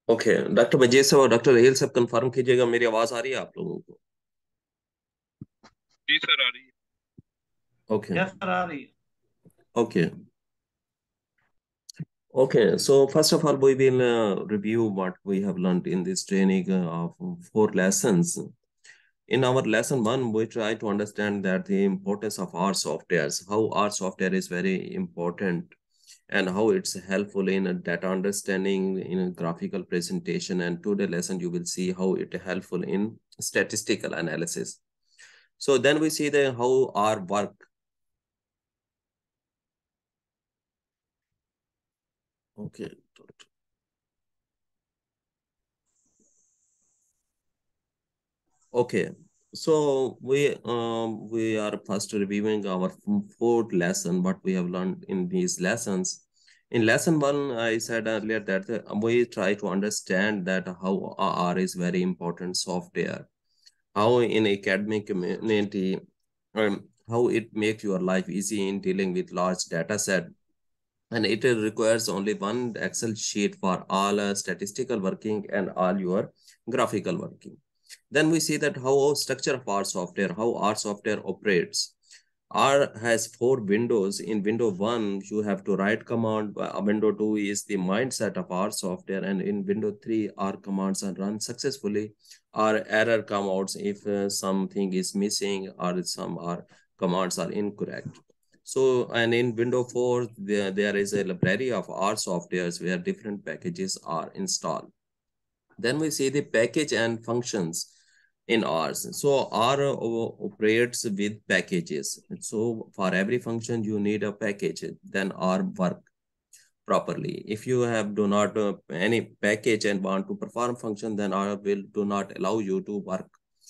Okay. Doctor मजीद साहब और doctor Raheel साहब कंफर्म कीजिएगा, मेरी आवाज आ रही है आप लोगों को? जी सर आ रही है। ओके। यस सर आ रही है। Okay. Okay, so first of all, we will review what we have learned in this training of 4 lessons. In our lesson one, we try to understand that the importance of our softwares, how our software is very important, and how it's helpful in data understanding, in graphical presentation. And today lesson, you will see how it helpful in statistical analysis. So then we see the how our work. Okay. Okay, so we are first reviewing our fourth lesson, what we have learned in these lessons. In lesson one, I said earlier that we try to understand that how R is very important software, how in academic community, how it makes your life easy in dealing with large data set, and it requires only one Excel sheet for all statistical working and all your graphical working. Then we see that how structure of our software, how our software operates. R has 4 windows. In window 1, you have to write command. Window 2 is the mindset of our software. And in window 3, our commands are run successfully. Our error come out if something is missing or some our commands are incorrect. So, and in window 4, there is a library of R softwares where different packages are installed. Then we see the package and functions in R's. So R operates with packages. So for every function, you need a package. Then R work properly. If you have do not any package and want to perform function, then R will do not allow you to work.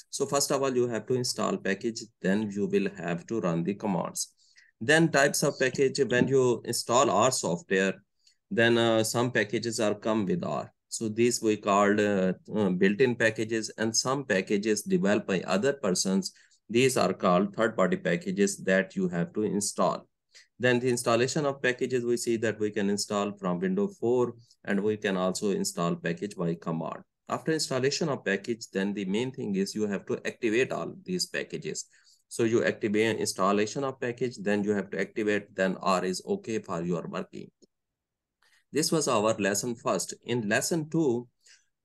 So first of all, you have to install package. Then you will have to run the commands. Then types of package. When you install R software, then some packages are come with R. So these we called built-in packages, and some packages developed by other persons. These are called third-party packages that you have to install. Then the installation of packages, we see that we can install from window 4, and we can also install package by command. After installation of package, then the main thing is you have to activate all these packages. So you activate installation of package, then you have to activate, then R is okay for your working. This was our lesson first. In lesson 2,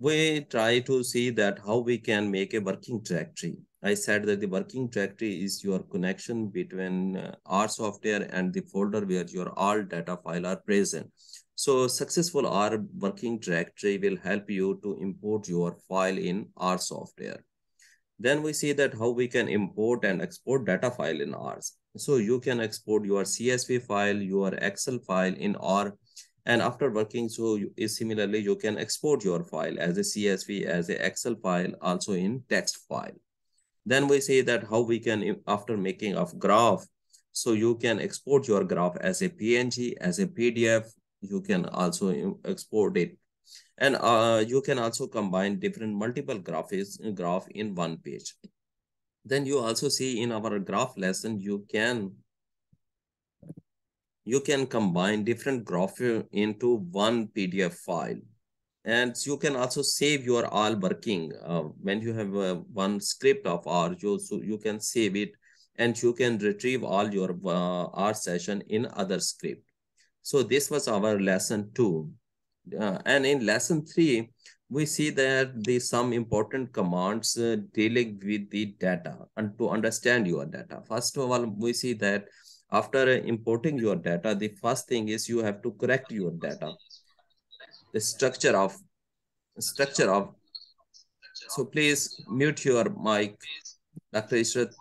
we try to see that how we can make a working directory. I said that the working directory is your connection between R software and the folder where your all data file are present. So successful R working directory will help you to import your file in R software. Then we see that how we can import and export data file in R. So you can export your CSV file, your Excel file in R, and after working, so similarly, you can export your file as a CSV, as a Excel file, also in text file. Then we say that how we can, after making of graph, so you can export your graph as a PNG, as a PDF, you can also export it. And you can also combine different multiple graph in one page. Then you also see in our graph lesson, you can combine different graph into one PDF file. And you can also save your all working when you have one script of R, so you can save it, and you can retrieve all your R session in other script. So this was our lesson 2. And in lesson 3, we see that the some important commands dealing with the data and to understand your data. First of all, we see that after importing your data, the first thing is you have to correct your data, the structure of. So please mute your mic, Dr. Ishrat.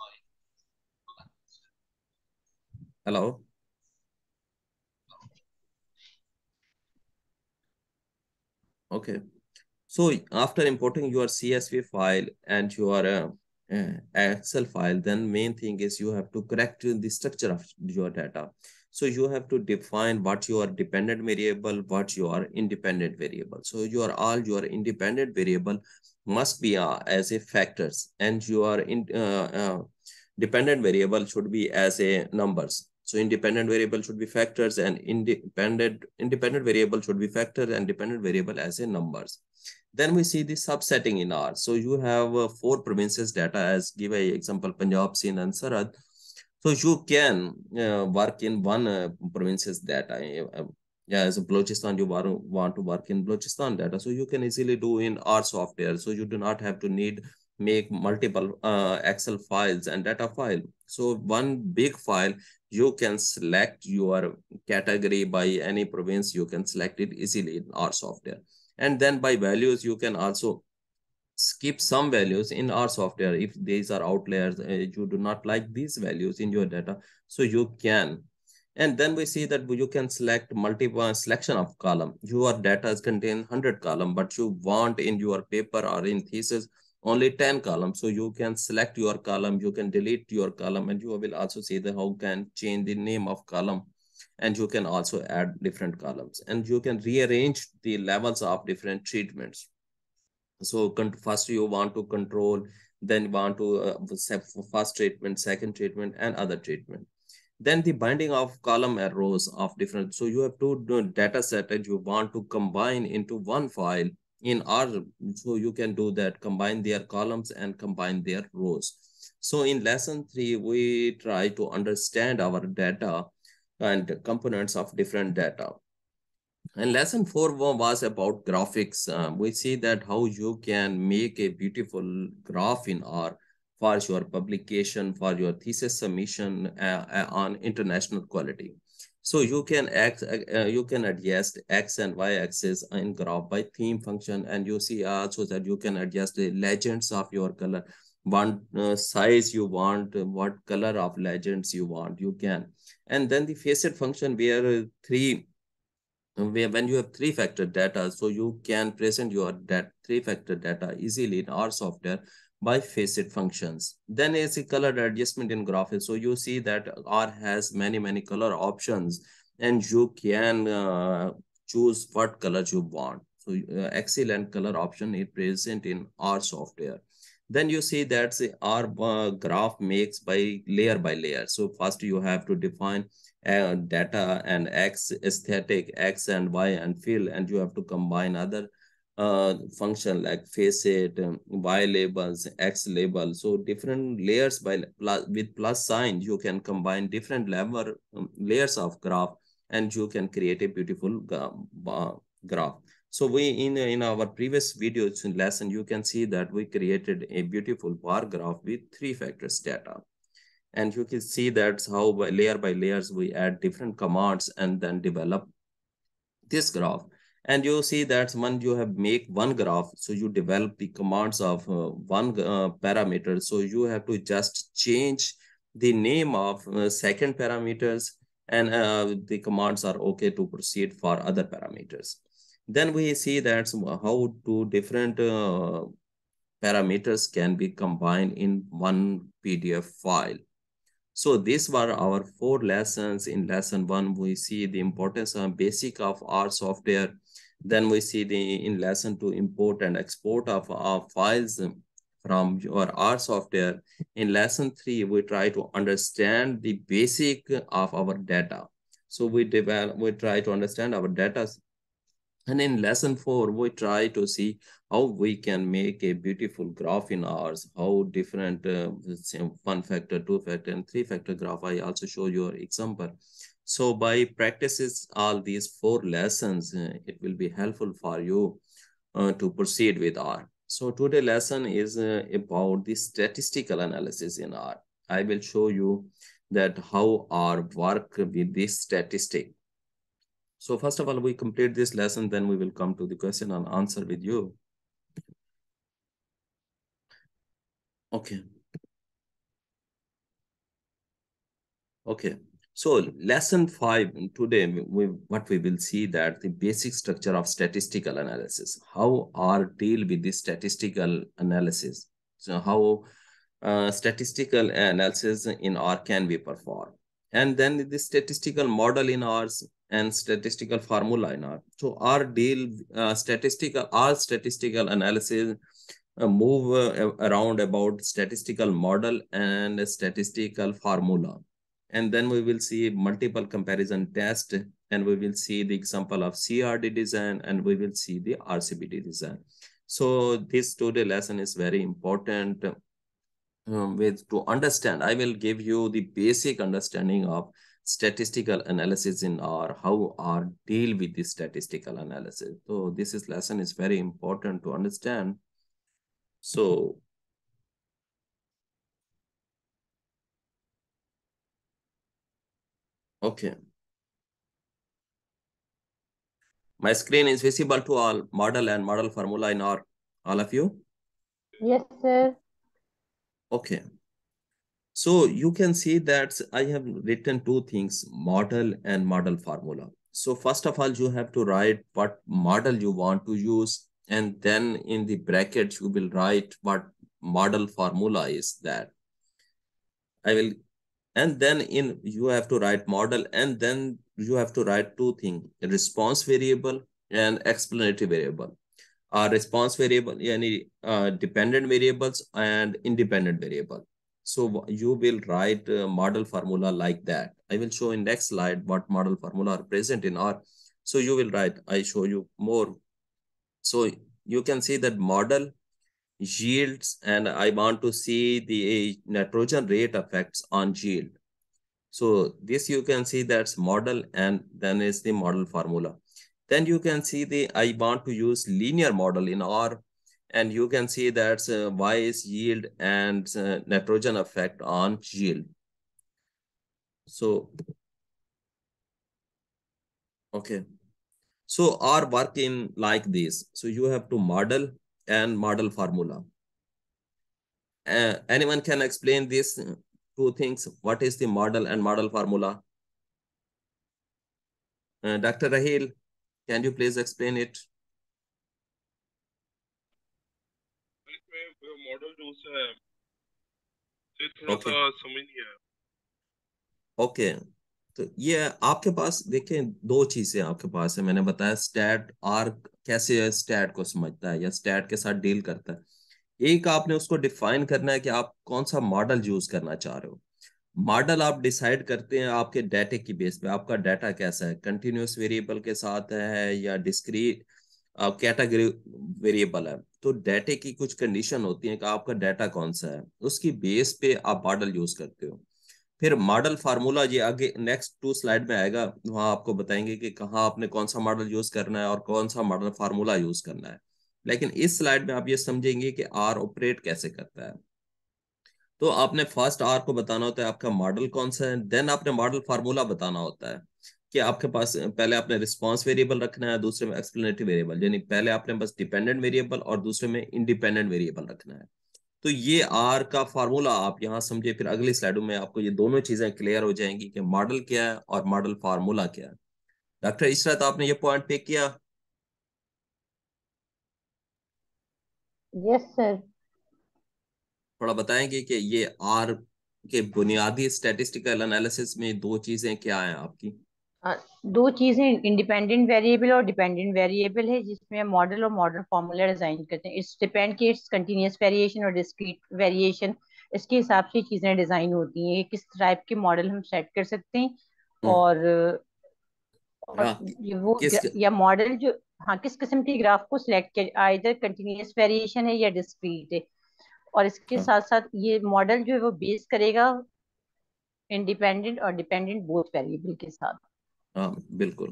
Hello. Okay. So after importing your CSV file and your Excel file, then main thing is you have to correct the structure of your data. So you have to define what your dependent variable, what your independent variable. So all your independent variable must be as a factors, and your dependent variable should be as a numbers. So independent variable should be factors, and independent variable should be factor, and dependent variable as a numbers. Then we see the subsetting in R. So you have 4 provinces data, as give a example Punjab, Sindh, and Sarad. So you can work in one province's data. Yeah, as a Balochistan, you want to work in Balochistan data. So you can easily do in R software. So you do not have to make multiple Excel files and data file. So one big file, you can select your category by any province. You can select it easily in R software. And then by values, you can also skip some values in our software. If these are outliers, you do not like these values in your data, so you can. And then we see that you can select multiple selection of column. Your data is contain 100 column, but you want in your paper or in thesis only 10 columns. So you can select your column, you can delete your column, and you will also see the how can change the name of column. And you can also add different columns, and you can rearrange the levels of different treatments. So first you want to control, then want to first treatment, second treatment, and other treatment. Then the binding of column and rows of different. So you have two data set that you want to combine into one file in R. So you can do that, combine their columns and combine their rows. So in lesson 3, we try to understand our data and components of different data. And lesson 4 was about graphics. We see that how you can make a beautiful graph in R for your publication, for your thesis submission on international quality. So you can adjust X and Y axis in graph by theme function, and you see also that you can adjust the legends of your color, one size you want, what color of legends you want, you can. And then the facet function where when you have three-factor data, so you can present your three-factor data easily in our software by facet functions. Then is a color adjustment in graphics. So you see that R has many color options, and you can choose what colors you want. So excellent color option is present in R software. Then you see that our graph makes by layer. So first you have to define data and X aesthetic, X and Y and fill, and you have to combine other function like facet, Y labels, X label. So different layers by with plus sign, you can combine different level layers of graph, and you can create a beautiful graph. So we in our previous videos in lesson, you can see that we created a beautiful bar graph with 3 factors data. And you can see that's how by layers we add different commands and then develop this graph. And you see that when you have make one graph, so you develop the commands of one parameter. So you have to just change the name of second parameters, and the commands are okay to proceed for other parameters. Then we see that how two different parameters can be combined in one PDF file. So these were our 4 lessons. In lesson 1, we see the importance and basic of our software. Then we see in lesson 2, import and export of our files from your R software. In lesson 3, we try to understand the basic of our data. So we try to understand our data. And in lesson 4, we try to see how we can make a beautiful graph in ours, how different 1 factor, 2 factor, and 3 factor graph. I also show you an example. So by practices all these 4 lessons, it will be helpful for you to proceed with R. So today's lesson is about the statistical analysis in R. I will show you that how R work with this statistic. So first of all, we complete this lesson, then we will come to the question and answer with you. Okay. Okay. So lesson 5 today, what we will see that the basic structure of statistical analysis, how R deal with the statistical analysis. So how statistical analysis in R can be performed. And then the statistical model in R and statistical formula in R. So R deal statistical analysis move around about statistical model and statistical formula. and then we will see multiple comparison test, and we will see the example of CRD design, and we will see the RCBD design. So this today lesson is very important with to understand. I will give you the basic understanding of statistical analysis in R, how R deal with the statistical analysis. So this is lesson is very important to understand. So okay, my screen is visible to all, model and model formula in R, all of you. Yes, sir. Okay. So you can see that I have written two things, model and model formula. So first of all, you have to write what model you want to use. And then in the brackets, you will write what model formula is that. I will, and then in you have to write model, and then you have to write two things, response variable and explanatory variable. Response variable, yani dependent variables and independent variable. So you will write a model formula like that. I will show in next slide what model formula are present in R. So you will write, I show you more. So you can see that model yields, and I want to see the nitrogen rate effects on yield. So this you can see that's model, and then is the model formula. Then you can see the, I want to use linear model in R, and you can see that's Y is yield and nitrogen effect on yield. So, okay. So R work in like this. So you have to model and model formula. Anyone can explain this two things? What is the model and model formula? Dr. Rahil, can you please explain it? Model जो है ये थोड़ा Okay. सा समझ नहीं आया। Okay, तो ये आपके पास देखें दो चीजें आपके पास है। मैंने बताया स्टैट आर कैसे स्टैट को समझता है या स्टैट के साथ डील करता है। एक आपने उसको डिफाइन करना है कि आप कौन सा मॉडल यूज करना चाह रहे हो। मॉडल आप डिसाइड करते हैं आपके डाटे की बेस पे, आपका डाटा कैसा है, कंटिन्यूअस वेरिएबल के साथ है या डिस्क्रीट कैटेगरी वेरिएबल है। तो डाटे की कुछ कंडीशन होती है कि आपका डाटा कौन सा है, उसकी बेस पे आप मॉडल यूज करते हो। फिर मॉडल फार्मूला ये आगे नेक्स्ट टू स्लाइड में आएगा, वहां आपको बताएंगे कि कहाँ आपने कौन सा मॉडल यूज करना है और कौन सा मॉडल फार्मूला यूज करना है। लेकिन इस स्लाइड में आप ये समझेंगे कि आर ऑपरेट कैसे करता है। तो आपने फर्स्ट आर को बताना होता है आपका मॉडल कौन सा है, देन आपने मॉडल फार्मूला बताना होता है कि आपके पास पहले आपने रिस्पॉन्स वेरिएबल रखना है, दूसरे में एक्सप्लेनेटरी वेरिएबल, यानी पहले आपने बस डिपेंडेंट वेरिएबल और दूसरे में इंडिपेंडेंट वेरिएबल रखना है। तो ये आर का फार्मूला आप यहाँ समझे, फिर अगली स्लाइडों में आपको ये दोनों चीजें क्लियर हो जाएंगी कि मॉडल क्या है और मॉडल फार्मूला क्या है। डॉक्टर इशरत, आपने ये पॉइंट पिक किया? Yes sir. थोड़ा बताएंगे कि ये आर के बुनियादी स्टैटिस्टिकल एनालिसिस में दो चीजें क्या हैं आपकी? दो चीजें इंडिपेंडेंट वेरिएबल और डिपेंडेंट वेरिएबल है, जिसमें मॉडल और मॉडल फॉर्मूला डिजाइन करते हैं। इट्स डिपेंड कि इट्स कंटिन्यूअस वेरिएशन और डिस्क्रीट वेरिएशन, इसके हिसाब से चीजें डिजाइन होती हैं। ये किस टाइप के मॉडल हम सेट कर सकते हैं, हम्म, और हाँ, ये वो किस या मॉडल जो, हाँ, किस किस्म के ग्राफ को सिलेक्ट किया, आइदर कंटिन्यूअस वेरिएशन है या डिस्क्रीट है। और इसके हाँ, साथ साथ ये मॉडल जो है वो बेस करेगा इंडिपेंडेंट और डिपेंडेंट बोथ वेरिएबल के साथ। हाँ बिल्कुल।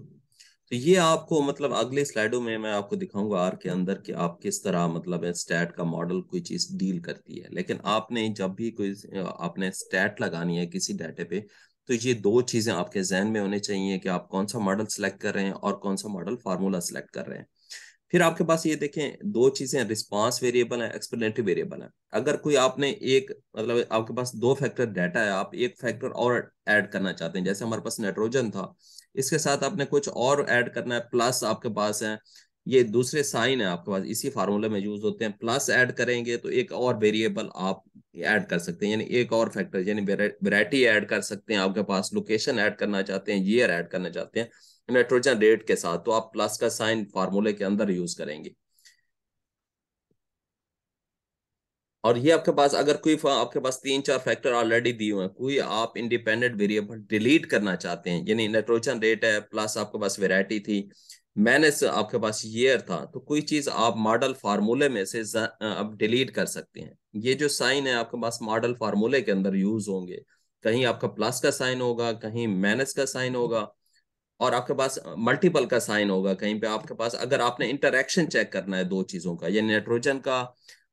तो ये आपको मतलब अगले स्लाइडों में मैं आपको दिखाऊंगा आर के अंदर कि आप किस तरह मतलब स्टैट का मॉडल कोई चीज डील करती है। लेकिन आपने जब भी कोई आपने स्टैट लगानी है किसी डाटे पे, तो ये दो चीजें आपके जहन में होनी चाहिए कि आप कौन सा मॉडल सेलेक्ट कर रहे हैं और कौन सा मॉडल फार्मूला सेलेक्ट कर रहे हैं। फिर आपके पास ये देखें दो चीजें, रिस्पांस वेरिएबल है, एक्सप्लेनेटरी वेरिएबल है। अगर कोई आपने एक मतलब आपके पास दो फैक्टर डाटा है, आप एक फैक्टर और ऐड करना चाहते हैं, जैसे हमारे पास नाइट्रोजन था, इसके साथ आपने कुछ और ऐड करना है, प्लस आपके पास है ये दूसरे साइन है आपके पास इसी फार्मूले में यूज होते हैं, प्लस ऐड करेंगे तो एक और वेरिएबल आप ऐड कर सकते हैं, यानी एक और फैक्टर यानी वैरायटी ऐड कर सकते हैं। आपके पास लोकेशन ऐड करना चाहते हैं, ईयर ऐड करना चाहते हैं नाइट्रोजन रेट के साथ, तो आप प्लस का साइन फार्मूले के अंदर यूज करेंगे। और ये आपके पास अगर कोई आपके पास 3-4 फैक्टर ऑलरेडी दिए हुए हैं, कोई आप इंडिपेंडेंट वेरिएबल डिलीट करना चाहते हैं, यानी नाइट्रोजन रेट है प्लस आपके पास वैरायटी थी, माइनस आपके पास ईयर था, तो कोई चीज आप मॉडल फार्मूले में से अब डिलीट कर सकते हैं। ये जो साइन है आपके पास मॉडल फार्मूले के अंदर यूज होंगे, कहीं आपका प्लस का साइन होगा, कहीं माइनस का साइन होगा, और आपके पास मल्टीपल का साइन होगा कहीं पे आपके पास। अगर आपने इंटरेक्शन चेक करना है दो चीजों का, या नाइट्रोजन का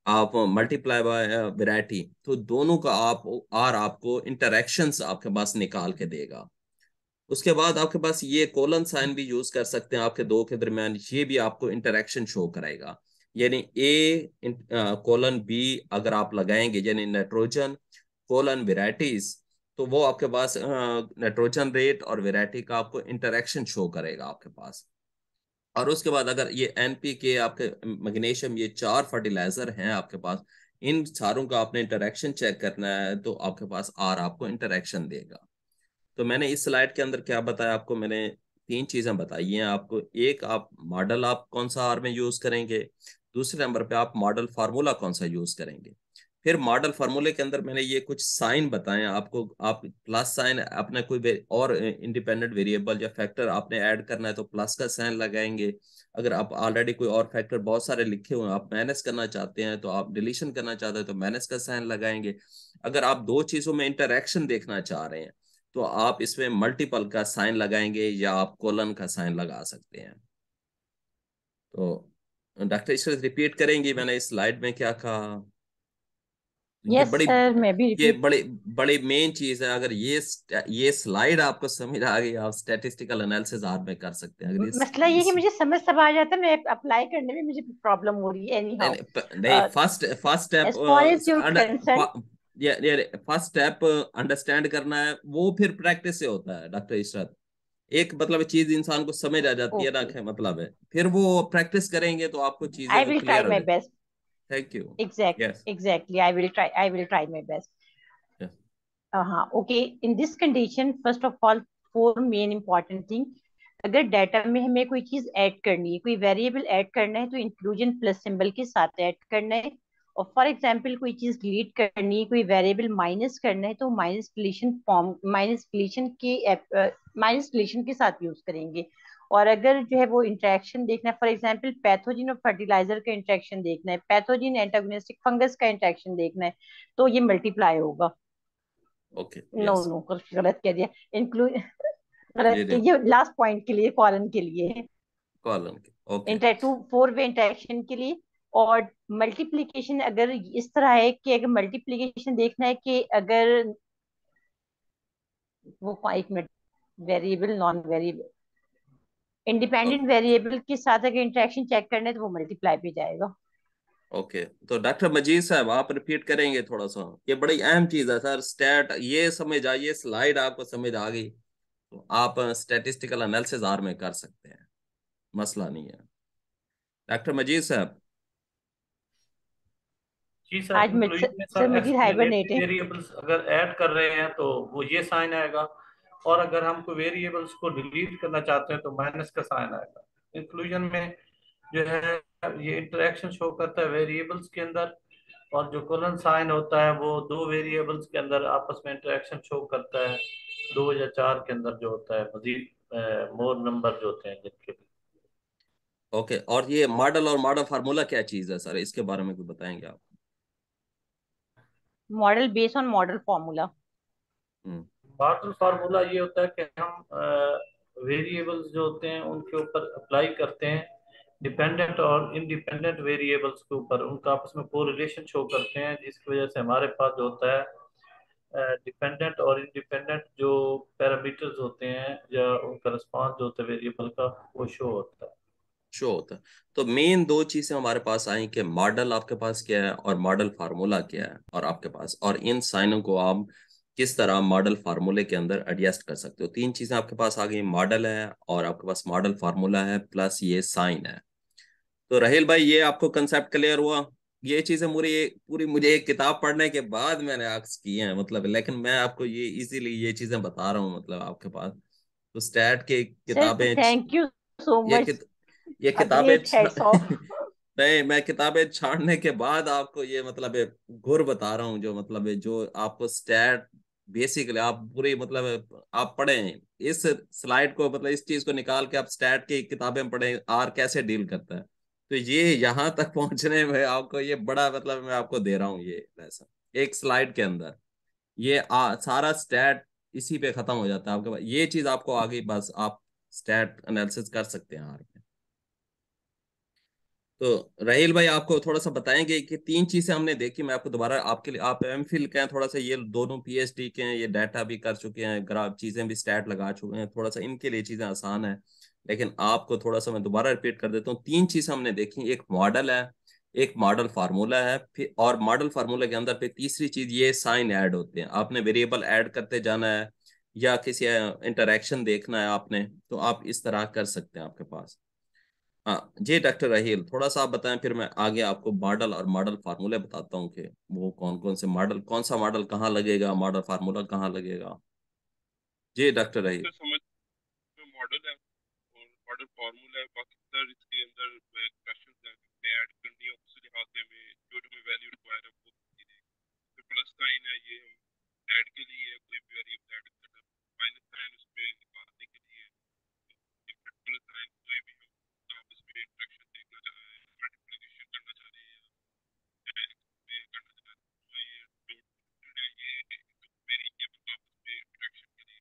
आप मल्टीप्लाई बाय वैरायटी, तो दोनों का आप आर आपको इंटरेक्शंस आपके पास निकाल के देगा। उसके बाद आपके पास ये कोलन साइन भी यूज कर सकते हैं आपके दो के दरमियान, ये भी आपको इंटरेक्शन शो कराएगा। यानी ए कोलन बी अगर आप लगाएंगे, यानी नाइट्रोजन कोलन वेराइटीज, तो वो आपके पास नाइट्रोजन रेट और वेराइटी का आपको इंटरेक्शन शो करेगा आपके पास। और उसके बाद अगर ये एनपीके आपके मैग्नीशियम, ये 4 फर्टिलाइजर हैं आपके पास, इन सारों का आपने इंटरेक्शन चेक करना है, तो आपके पास आर आपको इंटरेक्शन देगा। तो मैंने इस स्लाइड के अंदर क्या बताया आपको, मैंने 3 चीजें बताई हैं आपको। एक, आप मॉडल आप कौन सा आर में यूज करेंगे, दूसरे नंबर पे आप मॉडल फार्मूला कौन सा यूज करेंगे। फिर मॉडल फार्मूले के अंदर मैंने ये कुछ साइन बताए आपको, आप प्लस साइन अपने कोई और इंडिपेंडेंट वेरिएबल या फैक्टर आपने ऐड करना है तो प्लस का साइन लगाएंगे। अगर आप ऑलरेडी कोई और फैक्टर बहुत सारे लिखे हुए हैं, आप माइनस करना चाहते हैं, तो आप डिलीशन करना चाहते हैं तो माइनस का साइन लगाएंगे। अगर आप दो चीजों में इंटरेक्शन देखना चाह रहे हैं, तो आप इसमें मल्टीपल का साइन लगाएंगे या आप कोलन का साइन लगा सकते हैं। तो डॉक्टर इसको रिपीट करेंगी मैंने इस स्लाइड में क्या कहा। ये यस बड़ी सर, मैं भी ये रिपीट। बड़ी बड़ी मेन चीज है। अगर ये स्लाइड आपको समझ आ गई, आप स्टैटिस्टिकल एनालिसिस आर में कर सकते हैं। अगर मसला ये है कि मुझे समझ सब आ जाता है, मैं अप्लाई करने में मुझे प्रॉब्लम हो रही है एनी नहीं हाउ। नहीं, first first step, as far as your concern. ये फर्स्ट स्टेप अंडरस्टैंड करना है, वो फिर प्रैक्टिस से होता है डॉक्टर इशरत। एक मतलब चीज इंसान को समझ आ जाती है ना, ओके, क्या मतलब है, फिर वो प्रैक्टिस करेंगे तो आपको आई चीजें विल ट्राई क्लियर हो माई जाती। Best. Thank you. Yes. Exactly, I will try my best. हाँ, okay. In this condition, first of all, four main important thing. अगर डाटा में हमें कोई चीज ऐड करनी है, कोई वेरिएबल ऐड करना है, तो इंक्लूजन प्लस सिंबल के साथ ऐड करना है। और फॉर एग्जांपल कोई चीज डिलीट करनी है, कोई वेरिएबल माइनस करना है, तो माइनस डिलीशन के साथ यूज करेंगे। और अगर जो है वो इंटरेक्शन देखना है, फॉर एग्जांपल पैथोजिन और फर्टिलाइजर का इंटरेक्शन देखना है, पैथोजिन एंटागोनिस्टिक फंगस का इंटरेक्शन देखना है, तो ये मल्टीप्लाई होगा। ओके। No yes. नो, गलत कह दिया। इंक्लूड, गलत ये कह, ये लास्ट पॉइंट के लिए, फॉरन के लिए है। कॉलन के। Okay. Inter two four way interaction के लिए। और मल्टीप्लीकेशन अगर इस तरह है कि अगर मल्टीप्लीकेशन देखना है कि अगर वो, एक minute, variable non variable independent variable के साथ अगर इंटरेक्शन चेक करना है, तो वो मल्टीप्लाई पे जाएगा। ओके, तो डॉक्टर मजीद साहब आप रिपीट करेंगे थोड़ा सा, ये बड़ी अहम चीज है सर। स्टैट ये समझ आइए, स्लाइड आपको समझ आ गई, तो आप स्टैटिस्टिकल एनालिसिस आर में कर सकते हैं, मसला नहीं है। डॉक्टर मजीद साहब। जी सर, आज इंक्लूजन में सर सर मजीद हाइबरनेट एक्सप्लेनेटरी है। वेरिएबल्स अगर ऐड कर रहे हैं तो वो ये साइन आएगा, और अगर हम कोई वेरिएबल्स को डिलीट करना चाहते हैं तो माइनस का साइन आएगा। इंक्लूजन में जो है ये इंटरेक्शन शो करता है वेरिएबल्स के अंदर, और जो कोलन साइन होता है वो दो वेरिएबल्स के अंदर आपस में इंटरेक्शन शो करता है, दो या चार के अंदर जो होता है मजीद मोर नंबर जो होते हैं जिनके लिए। ओके, और ये मॉडल और मॉडल फार्मूला क्या चीज है सर, इसके बारे में कुछ बताएंगे आप। Model based on model formula. Hmm. Model formula ये होता है कि हम वेरिएबल्स जो होते हैं उनके ऊपर अप्लाई करते हैं, डिपेंडेंट और इंडिपेंडेंट वेरिएबल्स के ऊपर उनका आपस में कोरिलेशन शो करते हैं, जिसकी वजह से हमारे पास जो होता है डिपेंडेंट और इंडिपेंडेंट जो पैरामीटर्स होते हैं या उनका रिस्पॉन्स जो होता है वेरिएबल का, वो शो होता है। शो होता है। तो मेन दो चीजें हमारे पास आई कि मॉडल आपके पास क्या है और मॉडल फार्मूला क्या है, और आपके पास, और इन साइनों को आप किस तरह मॉडल फार्मूले के अंदर एडजस्ट कर सकते हो। 3 चीजें आपके पास आ गई, मॉडल है और आपके पास मॉडल फार्मूला है प्लस ये साइन है। तो राहिल भाई, ये आपको कंसेप्ट क्लियर हुआ। ये चीजें पूरी पूरी मुझे एक किताब पढ़ने के बाद मैंने आक्स की हैं, मतलब, लेकिन मैं आपको ये इजीली ये चीजें बता रहा हूँ, मतलब आपके पास तो स्टैट के सर किताबें, थैंक यू सो ये मच। ये अ किताबें ग्रेट हेड्स ऑफ। नहीं, मैं किताबें छाड़ने के बाद आपको ये मतलब गुर बता रहा हूँ, जो मतलब जो आपको स्टैट बेसिकली आप पूरी मतलब आप पढ़ें इस स्लाइड को, मतलब इस चीज को निकाल के आप स्टैट की किताबें पढ़ें, आर कैसे डील करता है। तो ये यहाँ तक पहुंचने में आपको ये बड़ा मतलब मैं आपको दे रहा हूँ ये लेसन एक स्लाइड के अंदर। ये सारा स्टैट इसी पे खत्म हो जाता है आपके पास। ये चीज आपको आगे बस आप स्टैट एनालिसिस कर सकते हैं आर पे। तो राहिल भाई आपको थोड़ा सा बताएंगे कि तीन चीजें हमने देखी। मैं आपको दोबारा आपके लिए, आप एमफिल के हैं थोड़ा सा, ये दोनों पीएचडी के हैं, ये डाटा भी कर चुके हैं, ग्राफ चीजें भी स्टैट लगा चुके हैं, थोड़ा सा इनके लिए चीजें आसान है। लेकिन आपको थोड़ा सा मैं दोबारा रिपीट कर देता हूँ। तीन चीजें हमने देखी, एक मॉडल है, एक मॉडल फार्मूला है, फिर और मॉडल फार्मूला के अंदर फिर तीसरी चीज ये साइन ऐड होते हैं। आपने वेरिएबल ऐड करते जाना है या किसी इंटरेक्शन देखना है आपने, तो आप इस तरह कर सकते हैं आपके पास। हाँ जी डॉक्टर राहील, थोड़ा सा आप बताएं, फिर मैं आगे आपको मॉडल और मॉडल फार्मूले बताता हूँ कि वो कौन कौन से मॉडल, कौन सा मॉडल कहाँ लगेगा, मॉडल फार्मूला कहाँ लगेगा। जी डॉक्टर राहील। सर समझ में मॉडल है और मॉडल फार्मूला है, बाकी सर इसके अंदर क्वेश्चन है ऐड करनी है उस लिहाज से में जो जो वैल्यू रिक्वायर है वो फिर प्लस साइन है, ये हम ऐड के लिए है, कोई भी वेरिएबल ऐड करना, माइनस साइन उसमें निकालने के लिए, प्लस साइन कोई भी हम आप इसमें इंटरेक्शन देखना चाह रहे हैं, मल्टीप्लिकेशन करना चाह रहे हैं या इसमें करना चाह रहे हैं, तो ये डॉट है, ये वेरिएबल आपस में इंटरेक्शन के लिए।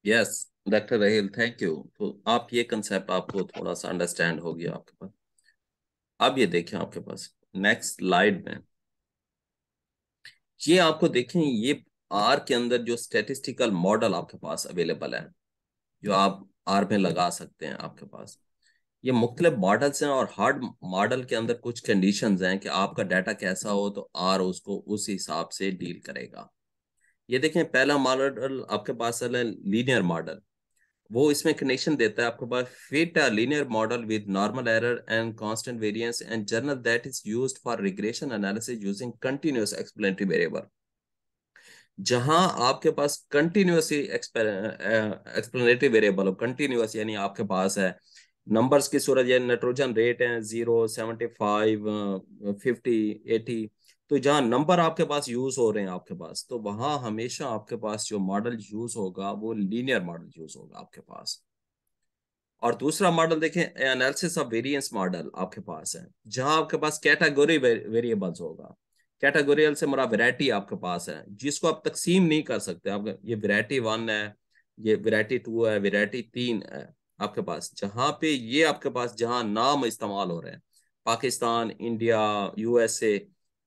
Yes doctor Raheel, thank you. तो आप ये कंसेप्ट आपको थोड़ा सा अंडरस्टैंड हो गया आपके पास। अब ये देखें आपके पास नेक्स्ट स्लाइड में, ये आपको देखें, ये आर के अंदर जो स्टैटिस्टिकल मॉडल आपके पास अवेलेबल है, जो आप आर में लगा सकते हैं आपके पास। ये मुख्तलिफ मॉडल्स हैं और हर मॉडल के अंदर कुछ कंडीशंस हैं कि आपका डाटा कैसा हो तो आर उसको उस हिसाब से डील करेगा। ये देखें, पहला मॉडल आपके पास है लीनियर मॉडल। वो इसमें कंडीशन देता है आपके पास, fit a linear model with normal error and constant variance and general that is used for regression analysis using continuous explanatory variable. जहां आपके पास कंटिन्यूसली एक्सप्लेनेटरी वेरिएबल हो, कंटिन्यूस यानी आपके पास है नंबर्स की सूरत, यानी नाइट्रोजन रेट है 0, 75, 50, 80। तो जहां नंबर आपके पास यूज हो रहे हैं आपके पास, तो वहां हमेशा आपके पास जो मॉडल यूज होगा वो लीनियर मॉडल यूज होगा आपके पास। और दूसरा मॉडल देखें, एनालिसिस ऑफ वेरिएंस मॉडल आपके पास है, जहां आपके पास कैटेगरी वेरिएबल्स होगा। कैटेगोरियल से मुरा वैरायटी आपके पास है, जिसको आप तकसीम नहीं कर सकते। आप ये वैरायटी 1 है, ये वैरायटी 2 है, वैरायटी 3 है आपके पास। जहां पे ये आपके पास जहां नाम इस्तेमाल हो रहे हैं, पाकिस्तान, इंडिया, यूएसए,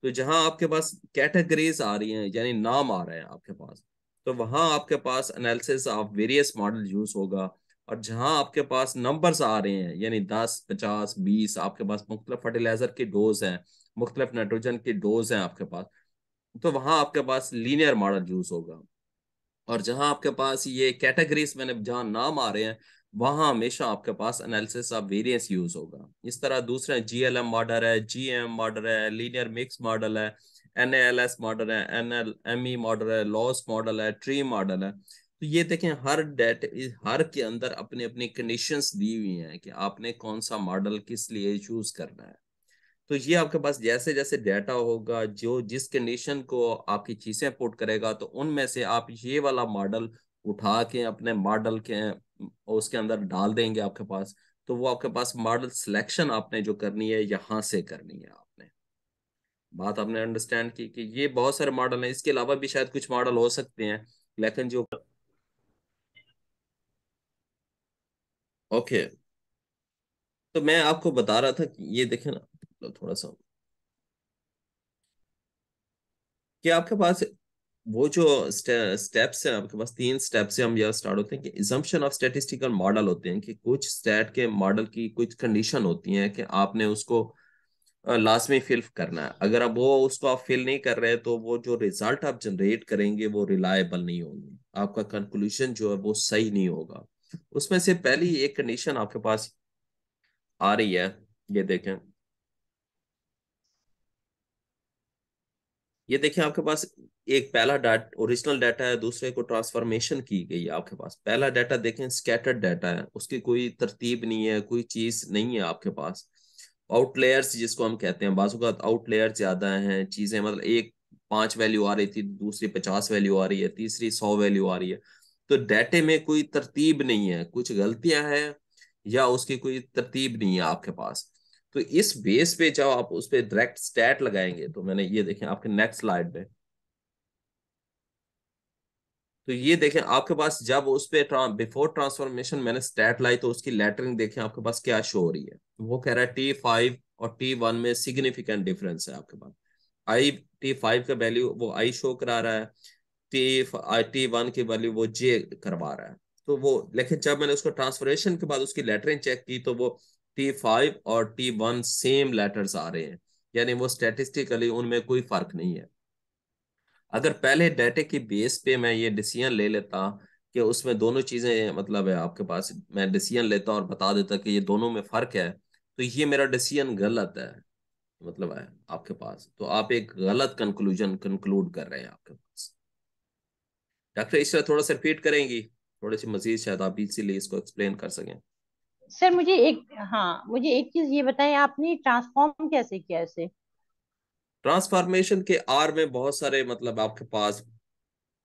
तो जहां आपके पास कैटेगरीज आ रही हैं यानी नाम आ रहे हैं आपके पास, तो वहां आपके पास analysis of various model use होगा। और जहां आपके पास नंबर्स आ रहे हैं यानी 10, 50, 20, आपके पास मुख्तलिफ फर्टिलाइजर की डोज हैं, मुख्तलिफ नाइट्रोजन की डोज हैं आपके पास, तो वहां आपके पास लीनियर मॉडल यूज होगा। और जहां आपके पास ये कैटेगरीज मैंने जहां नाम आ रहे हैं, वहां हमेशा आपके पास एनालिसिस ऑफ वेरिएंस यूज होगा। इस तरह दूसरे जीएलएम मॉडल है, जीएम मॉडल है, लीनियर मिक्स मॉडल है, एनएलएस मॉडल है, एनएलएमई मॉडल है, लॉस मॉडल है, ट्री मॉडल है। तो ये देखें, हर हर के अंदर अपनी अपनी कंडीशंस दी हुई हैं कि आपने कौन सा मॉडल किस लिए चूज करना है। तो ये आपके पास जैसे जैसे डाटा होगा, जो जिस कंडीशन को आपकी चीजें पुट करेगा, तो उनमें से आप ये वाला मॉडल उठा के अपने मॉडल के उसके अंदर डाल देंगे आपके पास। तो वो आपके पास मॉडल सिलेक्शन आपने जो करनी है यहाँ से करनी है आपने। बात आपने अंडरस्टैंड की कि ये बहुत सारे मॉडल हैं, इसके अलावा भी शायद कुछ मॉडल हो सकते हैं, लेकिन जो ओके। तो मैं आपको बता रहा था कि ये देखें ना थोड़ा सा, कि आपके पास वो जो स्टेप्स हैं आपके पास, तीन स्टेप से हम यह स्टार्ट होते हैं कि इजम्पशन ऑफ स्टैटिस्टिकल मॉडल होते हैं, कि कुछ स्टैट के मॉडल की कुछ कंडीशन होती हैं कि आपने उसको लाजमी फिल करना है। अगर अब वो उसको आप फिल नहीं कर रहे, तो वो जो रिजल्ट आप जनरेट करेंगे वो रिलायबल नहीं होंगे, आपका कंक्लूजन जो है वो सही नहीं होगा। उसमें से पहली एक कंडीशन आपके पास आ रही है, ये देखें, ये देखिए आपके पास एक पहला डाटा ओरिजिनल डाटा है, दूसरे को ट्रांसफॉर्मेशन की गई है आपके पास। पहला डाटा देखें स्कैटर्ड डाटा है, उसकी कोई तरतीब नहीं है, कोई चीज नहीं है आपके पास। आउटलेयर्स जिसको हम कहते हैं, बाजू का आउटलेयर ज्यादा हैं, चीजें मतलब एक 5 वैल्यू आ रही थी, दूसरी 50 वैल्यू आ रही है, तीसरी 100 वैल्यू आ रही है। तो डाटे में कोई तरतीब नहीं है, कुछ गलतियां हैं या उसकी कोई तरतीब नहीं है आपके पास। तो इस बेस पे जब आप उस पर डायरेक्ट स्टैट लगाएंगे, तो मैंने ये देखें आपके नेक्स्ट स्लाइड में, तो ये देखें आपके पास जब उस पे बिफोर ट्रांसफॉर्मेशन मैंने स्टैट लाई, तो उसकी लेटरिंग देखें आपके पास क्या शो हो रही है। वो कह रहा है T5 और T1 में सिग्निफिकेंट डिफरेंस है आपके पास। आई T5 का वैल्यू वो आई शो करा रहा है, T1 की वैल्यू वो J करवा रहा है। तो वो, लेकिन जब मैंने उसको ट्रांसफॉर्मेशन के बाद उसकी लेटरिंग चेक की, तो वो T5 और T1 सेम लेटर्स आ रहे हैं, यानी वो स्टेटिस्टिकली उनमें कोई फर्क नहीं है। अगर पहले डाटे की बेस पे मैं ये डिसीजन ले लेता कि उसमें दोनों चीजें मतलब है आपके पास, मैं डिसीजन लेता और बता देता कि ये दोनों में फर्क है, तो ये मेरा डिसीजन गलत है, मतलब है आपके पास, तो आप एक गलत कंक्लूजन कंक्लूड कर रहे हैं आपके पास। डॉक्टर इस तरह थोड़ा सा रिपीट करेंगी, थोड़ी सी मजीद, शायद आप इसीलिए इसको एक्सप्लेन कर सकें। सर मुझे एक चीज ये बताएं, आपने ट्रांसफॉर्म कैसे किया इसे? ट्रांसफॉर्मेशन के आर में बहुत सारे मतलब आपके पास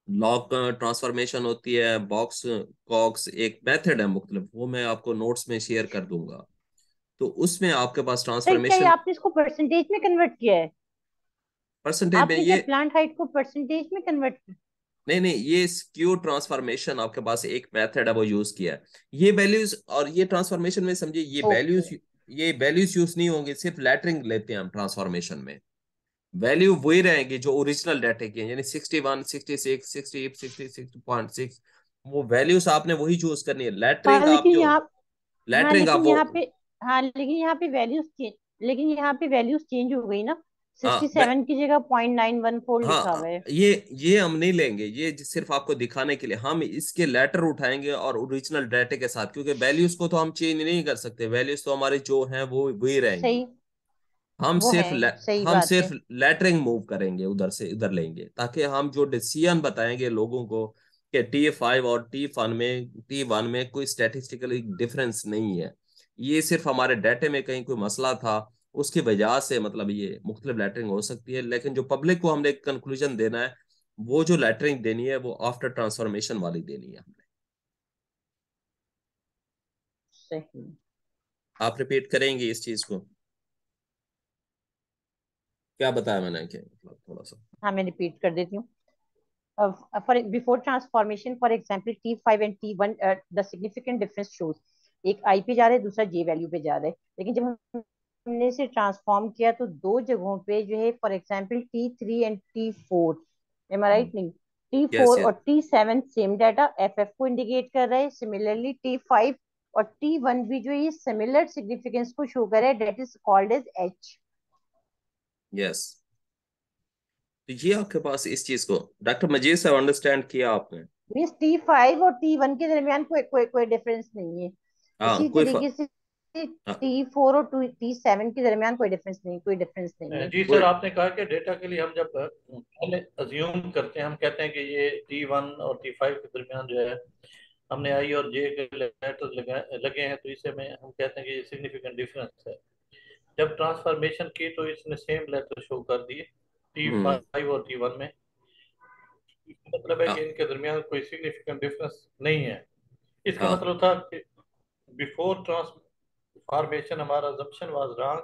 लॉग ट्रांसफॉर्मेशन होती है, बॉक्स कॉक्स एक मेथड है मुख्तलिफ, वो मैं आपको नोट्स में शेयर कर दूंगा। तो उसमें आपके पास सर क्या ये ट्रांसफॉर्मेशन आपने इसको परसेंटेज में कन्वर्ट किया है? परसेंटेज में आपने क्या ये, प्लांट हाइट को परसेंटेज में कन्वर्ट किया? नहीं नहीं, ये स्क्यू ट्रांसफॉर्मेशन आपके पास एक मेथड है वो यूज किया है। ये वैल्यूज और ये ट्रांसफॉर्मेशन में समझिए, ओके। ये वैल्यूज यूज नहीं होंगे, सिर्फ लेटरिंग लेते हैं हम ट्रांसफॉर्मेशन में। वैल्यू वही रहेंगी जो ओरिजिनल डाटा की है, यानी 61 66 68 66.6, वो वैल्यूज आपने वही चूज करनी है। हाँ लेटरिंग आप लेकिन जो, यहाँ हाँ लेटरिंग आप लेकिन वो, यहाँ पे हाँ लेकिन यहाँ पे वैल्यूज चेंज हो गई ना। हाँ 67 की जगह 0.914 लिखा हुआ हाँ, है। ये हम नहीं लेंगे, ये सिर्फ आपको दिखाने के लिए हम इसके लेटर उठाएंगे और ओरिजिनल डाटा के साथ, क्योंकि वैल्यूज को तो हम चेंज नहीं कर सकते, वैल्यूज तो हमारी जो हैं वो वही रहेंगी। सही। वो है। सही हम बात सिर्फ है। लेटरिंग मूव करेंगे, उधर से इधर लेंगे, ताकि हम जो डिसीजन बताएंगे लोगों को कि T5 और T1 में कोई स्टैटिस्टिकली डिफरेंस नहीं है, ये सिर्फ हमारे डाटे में कहीं कोई मसला था, उसकी वजह से मतलब ये मुख्तलिफ लेटरिंग हो सकती है। लेकिन जो पब्लिक को हमने एक कंक्लूजन देना है, वो जो लेटरिंग देनी है वो आफ्टर ट्रांसफॉर्मेशन वाली देनी है हमने। सही। आप रिपीट करेंगे इस चीज को, क्या बताया मैंने, क्या मतलब थोड़ा सा। हाँ मैं रिपीट कर देती हूँ। For before transformation, for example T5 and T1, the significant difference shows। एक आई पे जा रहा है, दूसरा जे वैल्यू पे जा रहा है, लेकिन जब हमने इसे ट्रांसफॉर्म किया तो दो जगहों पे जो है, for example T3 and T4, am I right? नहीं, यस T4 यस, और T7 सेम डाटा एफ को इंडिकेट कर रहा है। सिमिलरली T5 और T1 भी जो ये सिमिलर सिग्निफिकेंस को शो कर रहा है, that is called as H. Yes. तो ये आपके पास इस चीज को डॉक्टर मजीद साहब अंडरस्टैंड किया आपने। मीन्स T5 और T1 के दरमियान कोई डिफरेंस नहीं है। हाँ इसी कोई तरीके से हाँ, T4 और T7 के दरमियान कोई डिफरेंस नहीं है। जी सर, गुड। आपने कहा कि डेटा के लिए हम जब पहले अज्यूम करते हैं, हम कहते हैं कि ये T1 और T5 के दरमियान जो है हमने आई और जे के लेटर लगे हैं, तो इसे में हम कहते हैं कि ये सिग्निफिकेंट डिफरेंस है। जब ट्रांसफॉर्मेशन की तो इसने सेम लेटर शो कर दिए हम्म। T5 और T1 में। मतलब है कि हाँ इनके दरमियान कोई सिग्निफिकेंट डिफरेंस नहीं है। इसका हाँ मतलब था कि बिफोर ट्रांसफॉर्मेशन हमारा assumption was wrong,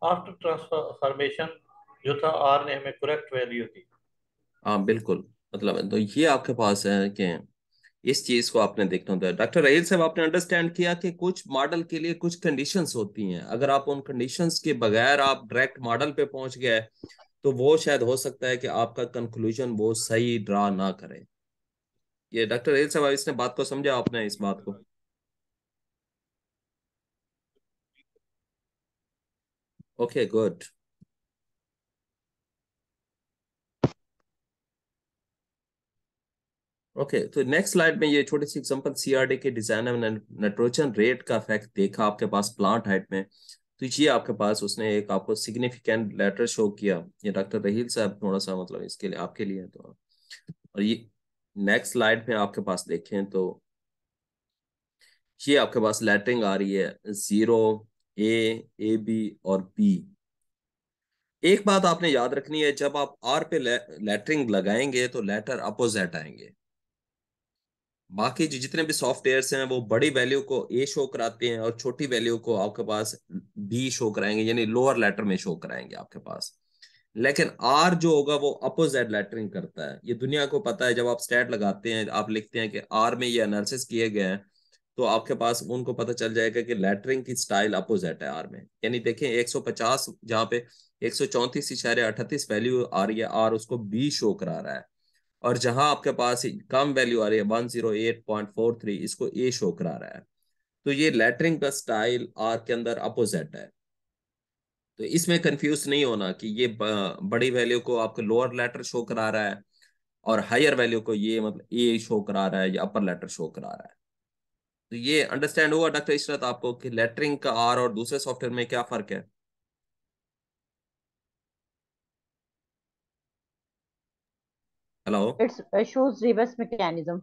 after transformation जो था आर ने हमें करेक्ट वैल्यू दी। हाँ बिल्कुल, मतलब तो ये आपके पास है कि इस चीज को आपने देखना होता है। डॉक्टर रहील साहब आपने अंडरस्टैंड किया कि कुछ मॉडल के लिए कुछ कंडीशंस होती हैं, अगर आप उन कंडीशंस के बगैर आप डायरेक्ट मॉडल पे पहुंच गए, तो वो शायद हो सकता है कि आपका कंक्लूजन वो सही ड्रा ना करे। ये डॉक्टर रहील साहब इसने बात को समझा आपने, इस बात को? Okay good. ओके, तो नेक्स्ट स्लाइड में ये छोटी सी एग्जांपल सीआरडी के डिजाइन में नाइट्रोजन रेट का इफेक्ट देखा आपके पास प्लांट हाइट में। तो ये आपके पास उसने एक आपको सिग्निफिकेंट लेटर शो किया, ये डॉक्टर रहील साहब थोड़ा सा मतलब इसके लिए आपके लिए है तो। और ये नेक्स्ट स्लाइड में आपके पास देखें तो ये आपके पास लेटरिंग आ रही है 0, ए बी और बी। एक बात आपने याद रखनी है, जब आप आर पे लेटरिंग लगाएंगे तो लेटर अपोजिट आएंगे। बाकी जितने भी सॉफ्टवेयर्स हैं वो बड़ी वैल्यू को ए शो कराते हैं और छोटी वैल्यू को आपके पास बी शो कराएंगे, यानी लोअर लेटर में शो कराएंगे आपके पास। लेकिन आर जो होगा वो अपोजिट लेटरिंग करता है। ये दुनिया को पता है। जब आप स्टैट लगाते हैं, आप लिखते हैं कि आर में ये एनालिसिस किए गए हैं, तो आपके पास उनको पता चल जाएगा कि लेटरिंग की स्टाइल अपोजिट है आर में। यानी देखें 150 जहाँ पे 134.38 वैल्यू आ रही है, आर उसको बी शो करा रहा है। और जहां आपके पास कम वैल्यू आ रही है 108.43, इसको ए शो करा रहा है। तो ये लेटरिंग का स्टाइल आर के अंदर अपोजिट है। तो इसमें कंफ्यूज नहीं होना कि ये बड़ी वैल्यू को आपको लोअर लेटर शो करा रहा है और हायर वैल्यू को ये मतलब ए शो करा रहा है या अपर लेटर शो करा रहा है। तो ये अंडरस्टैंड हुआ डॉक्टर इशरत आपको कि लेटरिंग का आर और दूसरे सॉफ्टवेयर में क्या फर्क है? Hello. It's shows reverse mechanism.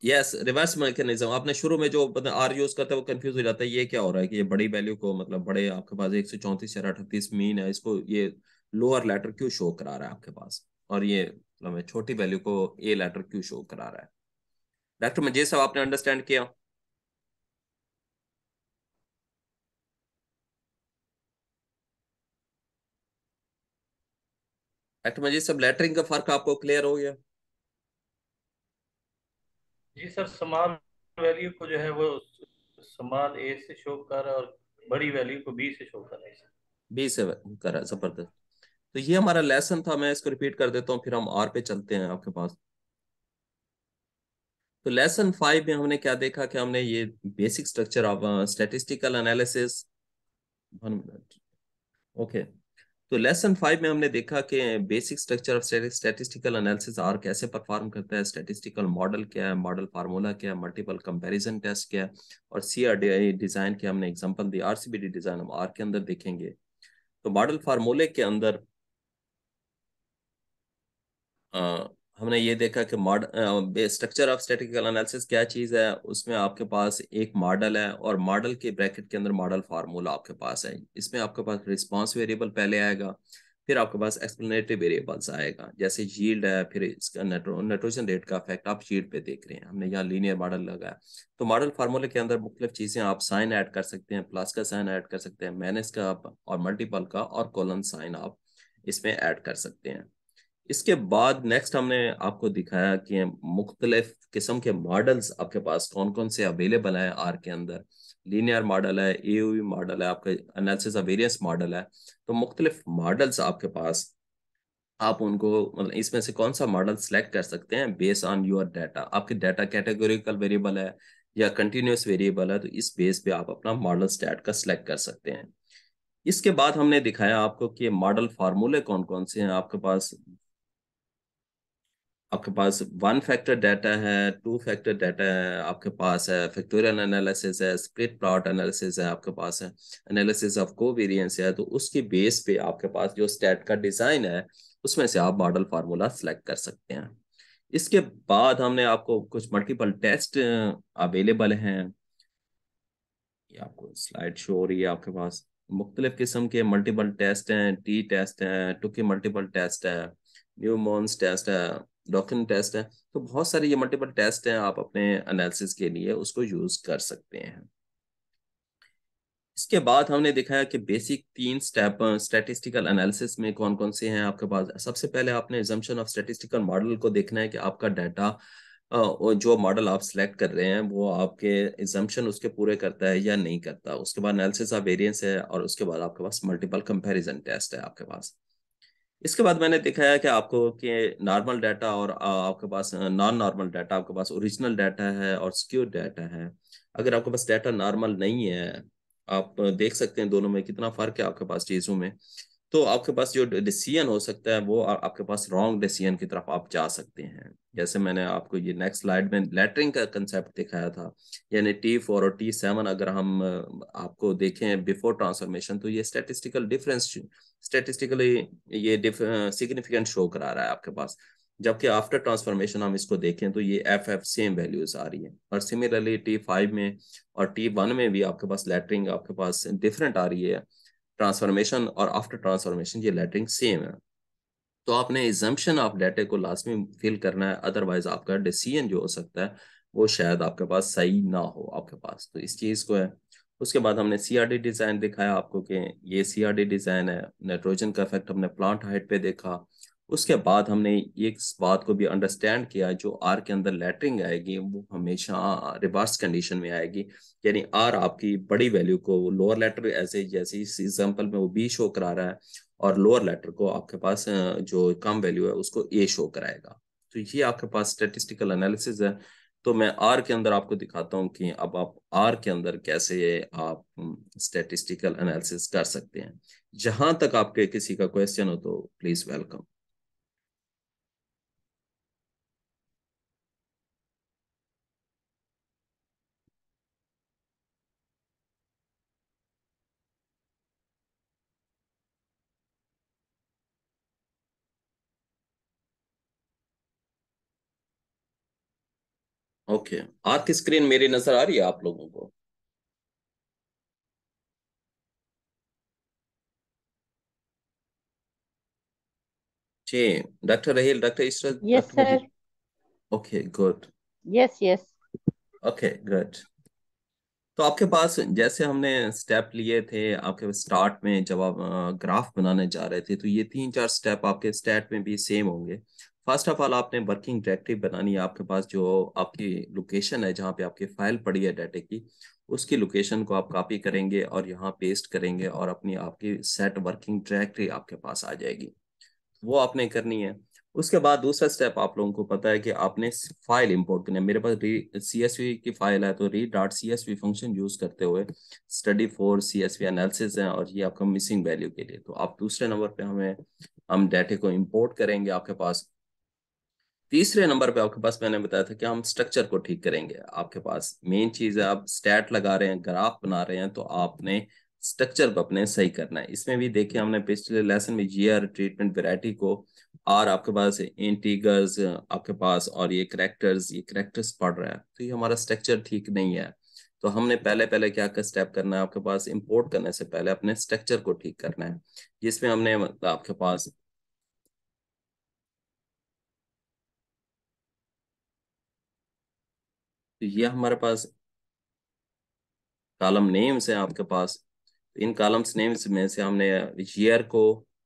Yes, reverse mechanism. आपने शुरू में जो मतलब आर यूज करते हैं वो कंफ्यूज हो जाता है, ये क्या हो रहा है कि ये बड़ी वैल्यू को मतलब बड़े आपके पास 134.38 मीन है, इसको ये लोअर लेटर क्यों शो करा रहा है आपके पास, और ये मतलब छोटी वैल्यू को ए लेटर क्यों शो करा रहा है? डॉक्टर मजीद साहब आपने अंडरस्टैंड किया? डॉक्टर मजीद साहब लेटरिंग का फर्क आपको क्लियर हो गया? जी सर, स्मॉल वैल्यू को जो है वो स्मॉल ए से शो कर रहा है और बड़ी वैल्यू को बी से शो कर रहा है सर। बी से करा, जबरदस्त। तो ये हमारा लेसन था, मैं इसको रिपीट कर देता हूँ फिर हम आर पे चलते हैं आपके पास। तो लेसन 5 में हमने क्या देखा कि हमने ये basic structure of statistical analysis. Okay. तो लेसन 5 में हमने देखा कि basic structure of statistical analysis are कैसे परफॉर्म करता है, स्टैटिस्टिकल मॉडल क्या है, मॉडल फार्मूला क्या है, मल्टीपल कंपैरिजन टेस्ट क्या है, और सीआरडी डिजाइन की हमने एग्जांपल दी। आरसीबीडी डिजाइन हम आर के अंदर देखेंगे। तो मॉडल फार्मूले के अंदर हमने ये देखा कि स्ट्रक्चर ऑफ स्टैटिस्टिकल एनालिसिस क्या चीज़ है। उसमें आपके पास एक मॉडल है और मॉडल के ब्रैकेट के अंदर मॉडल फार्मूला आपके पास है। इसमें आपके पास रिस्पांस वेरिएबल पहले आएगा, फिर आपके पास एक्सप्लेनेटरी वेरिएबल्स आएगा, जैसे यील्ड है, फिर इसका नाइट्रोजन रेट का इफेक्ट आप यील्ड पे देख रहे हैं। हमने यहाँ लीनियर मॉडल लगाया। तो मॉडल फार्मूले के अंदर मुख्तलिफ चीज़ें आप साइन ऐड कर सकते हैं, प्लस का साइन ऐड कर सकते हैं, माइनस का और मल्टीपल का और कोलन साइन आप इसमें ऐड कर सकते हैं। इसके बाद नेक्स्ट हमने आपको दिखाया कि मुख्तलिफ किस्म के मॉडल्स आपके पास कौन कौन से अवेलेबल हैं आर के अंदर। लीनियर मॉडल है, एओवी मॉडल है, आपका एनालिसिस ऑफ वेरियंस मॉडल है। तो मुख्तलिफ मॉडल्स आपके पास, आप उनको मतलब इसमें से कौन सा मॉडल सेलेक्ट कर सकते हैं बेस ऑन योर डाटा। आपके डाटा कैटेगोरिकल वेरिएबल है या कंटिन्यूस वेरिएबल है, तो इस बेस पे आप अपना मॉडल स्टैट का सिलेक्ट कर सकते हैं। इसके बाद हमने दिखाया आपको कि मॉडल फार्मूले कौन कौन से हैं आपके पास। आपके पास 1 फैक्टर डाटा है, 2 फैक्टर डाटा है, आपके पास है फैक्टोरियल एनालिसिस है, स्प्लिट प्लॉट एनालिसिस है, आपके पास है एनालिसिस ऑफ कोवेरिएंस है। तो उसकी बेस पे आपके पास जो स्टैट का डिजाइन है उसमें से आप मॉडल फार्मूला सेलेक्ट कर सकते हैं। इसके बाद हमने आपको कुछ मल्टीपल टेस्ट अवेलेबल हैं। ये आपको स्लाइड शो हो रही है आपके पास। मुख्तलिफ किस्म के मल्टीपल टेस्ट हैं, टी टेस्ट है, टुकी मल्टीपल टेस्ट है, न्यूमॉन्स टेस्ट है, डॉकिन टेस्ट है। तो बहुत सारे ये मल्टीपल टेस्ट हैं, आप अपने एनालिसिस के लिए उसको यूज कर सकते हैं। इसके बाद हमने दिखाया कि बेसिक 3 स्टेप स्टैटिस्टिकल एनालिसिस में कौन कौन से हैं आपके पास। सबसे पहले आपने एजम्पशन ऑफ स्टैटिस्टिकल मॉडल को देखना है कि आपका डाटा जो मॉडल आप सेलेक्ट कर रहे हैं वो आपके एजम्पशन उसके पूरे करता है या नहीं करता। उसके बाद एनालिसिस ऑफ वेरिएंस है और उसके बाद आपके पास मल्टीपल कंपैरिजन टेस्ट है आपके पास। इसके बाद मैंने दिखाया कि आपको कि नॉर्मल डाटा और आपके पास नॉन नॉर्मल डाटा, आपके पास ओरिजिनल डाटा है और स्क्यूड डाटा है। अगर आपके पास डाटा नॉर्मल नहीं है, आप देख सकते हैं दोनों में कितना फर्क है आपके पास चीज़ों में। तो आपके पास जो डिसीजन हो सकता है वो आपके पास रॉन्ग डिसीजन की तरफ आप जा सकते हैं। जैसे मैंने आपको ये नेक्स्ट स्लाइड में लेटरिंग का कंसेप्ट दिखाया था, यानी T4 और T7 अगर हम आपको देखें बिफोर ट्रांसफॉर्मेशन, तो ये स्टैटिस्टिकल डिफरेंस स्टैटिस्टिकली ये सिग्निफिकेंट शो करा रहा है आपके पास। जबकि आफ्टर ट्रांसफॉर्मेशन हम इसको देखें तो ये एफ सेम वैल्यूज आ रही है। और सिमिलरली T5 में और T1 में भी आपके पास लेटरिंग आपके पास डिफरेंट आ रही है। ट्रांसफॉर्मेशन और आफ्टर ट्रांसफॉर्मेशन ये लेटरिंग सेम है। तो आपने इजम्पशन ऑफ डाटा को लाजमी फिल करना है, अदरवाइज आपका डिसीजन जो हो सकता है वो शायद आपके पास सही ना हो आपके पास। तो इस चीज़ को है। उसके बाद हमने CRD डिज़ाइन दिखाया आपको कि ये CRD डिज़ाइन है। नाइट्रोजन का इफेक्ट हमने प्लांट हाइट पे देखा। उसके बाद हमने एक बात को भी अंडरस्टैंड किया, जो आर के अंदर लेटरिंग आएगी वो हमेशा रिवर्स कंडीशन में आएगी, यानी आर आपकी बड़ी वैल्यू को लोअर लेटर ऐसे, जैसे इस एग्जांपल में वो बी शो करा रहा है, और लोअर लेटर को आपके पास जो कम वैल्यू है उसको ए शो कराएगा। तो ये आपके पास स्टेटिस्टिकल एनालिसिस है। तो मैं आर के अंदर आपको दिखाता हूँ कि अब आप आर के अंदर कैसे आप स्टेटिस्टिकल एनालिसिस कर सकते हैं। जहां तक आपके किसी का क्वेश्चन हो तो प्लीज वेलकम। ओके, आर की स्क्रीन मेरी नजर आ रही है आप लोगों को? जी, doctor Raheel, doctor Ishrat, yes doctor sir. Majeed. Okay good. Yes yes. Okay good. तो आपके पास जैसे हमने स्टेप लिए थे आपके स्टार्ट में जब आप ग्राफ बनाने जा रहे थे, तो ये 3-4 स्टेप आपके स्टैट में भी सेम होंगे। फर्स्ट ऑफ ऑल आपने वर्किंग डायरेक्टरी बनानी है। आपके पास जो आपकी लोकेशन है जहाँ पे आपकी फाइल पड़ी है डाटा की, उसकी लोकेशन को आप कॉपी करेंगे और यहाँ पेस्ट करेंगे और अपनी आपकी सेट वर्किंग डायरेक्टरी आपके पास आ जाएगी। वो आपने करनी है। उसके बाद दूसरा स्टेप आप लोगों को पता है कि आपने फाइल इंपोर्ट करनी है। मेरे पास CSV की फाइल है, तो read.csv फंक्शन यूज करते हुए स्टडी फॉर CSV एनालिसिस है, और ये आपका मिसिंग वैल्यू के लिए। तो आप दूसरे नंबर पे हम डाटा को इंपोर्ट करेंगे आपके पास। तीसरे नंबर पे आपके पास मैंने बताया था कि हम स्ट्रक्चर को ठीक करेंगे। आपके पास मेन चीज है, आप स्टैट लगा रहे हैं, ग्राफ बना रहे हैं, तो आपने स्ट्रक्चर को अपने सही करना है। इसमें भी देखिए हमने पिछले लेसन में जीआर ट्रीटमेंट वैरायटी को, और आपके पास इंटीगर्स आपके पास, और ये करेक्टर्स पढ़ रहा है, तो ये हमारा स्ट्रक्चर ठीक नहीं है। तो हमने पहले पहले क्या का स्टेप करना है, आपके पास इंपोर्ट करने से पहले अपने स्ट्रक्चर को ठीक करना है, जिसमें हमने आपके पास तो ये हमारे पास कॉलम नेम्स है आपके पास। इन कॉलम्स नेम्स में से हमने ईयर को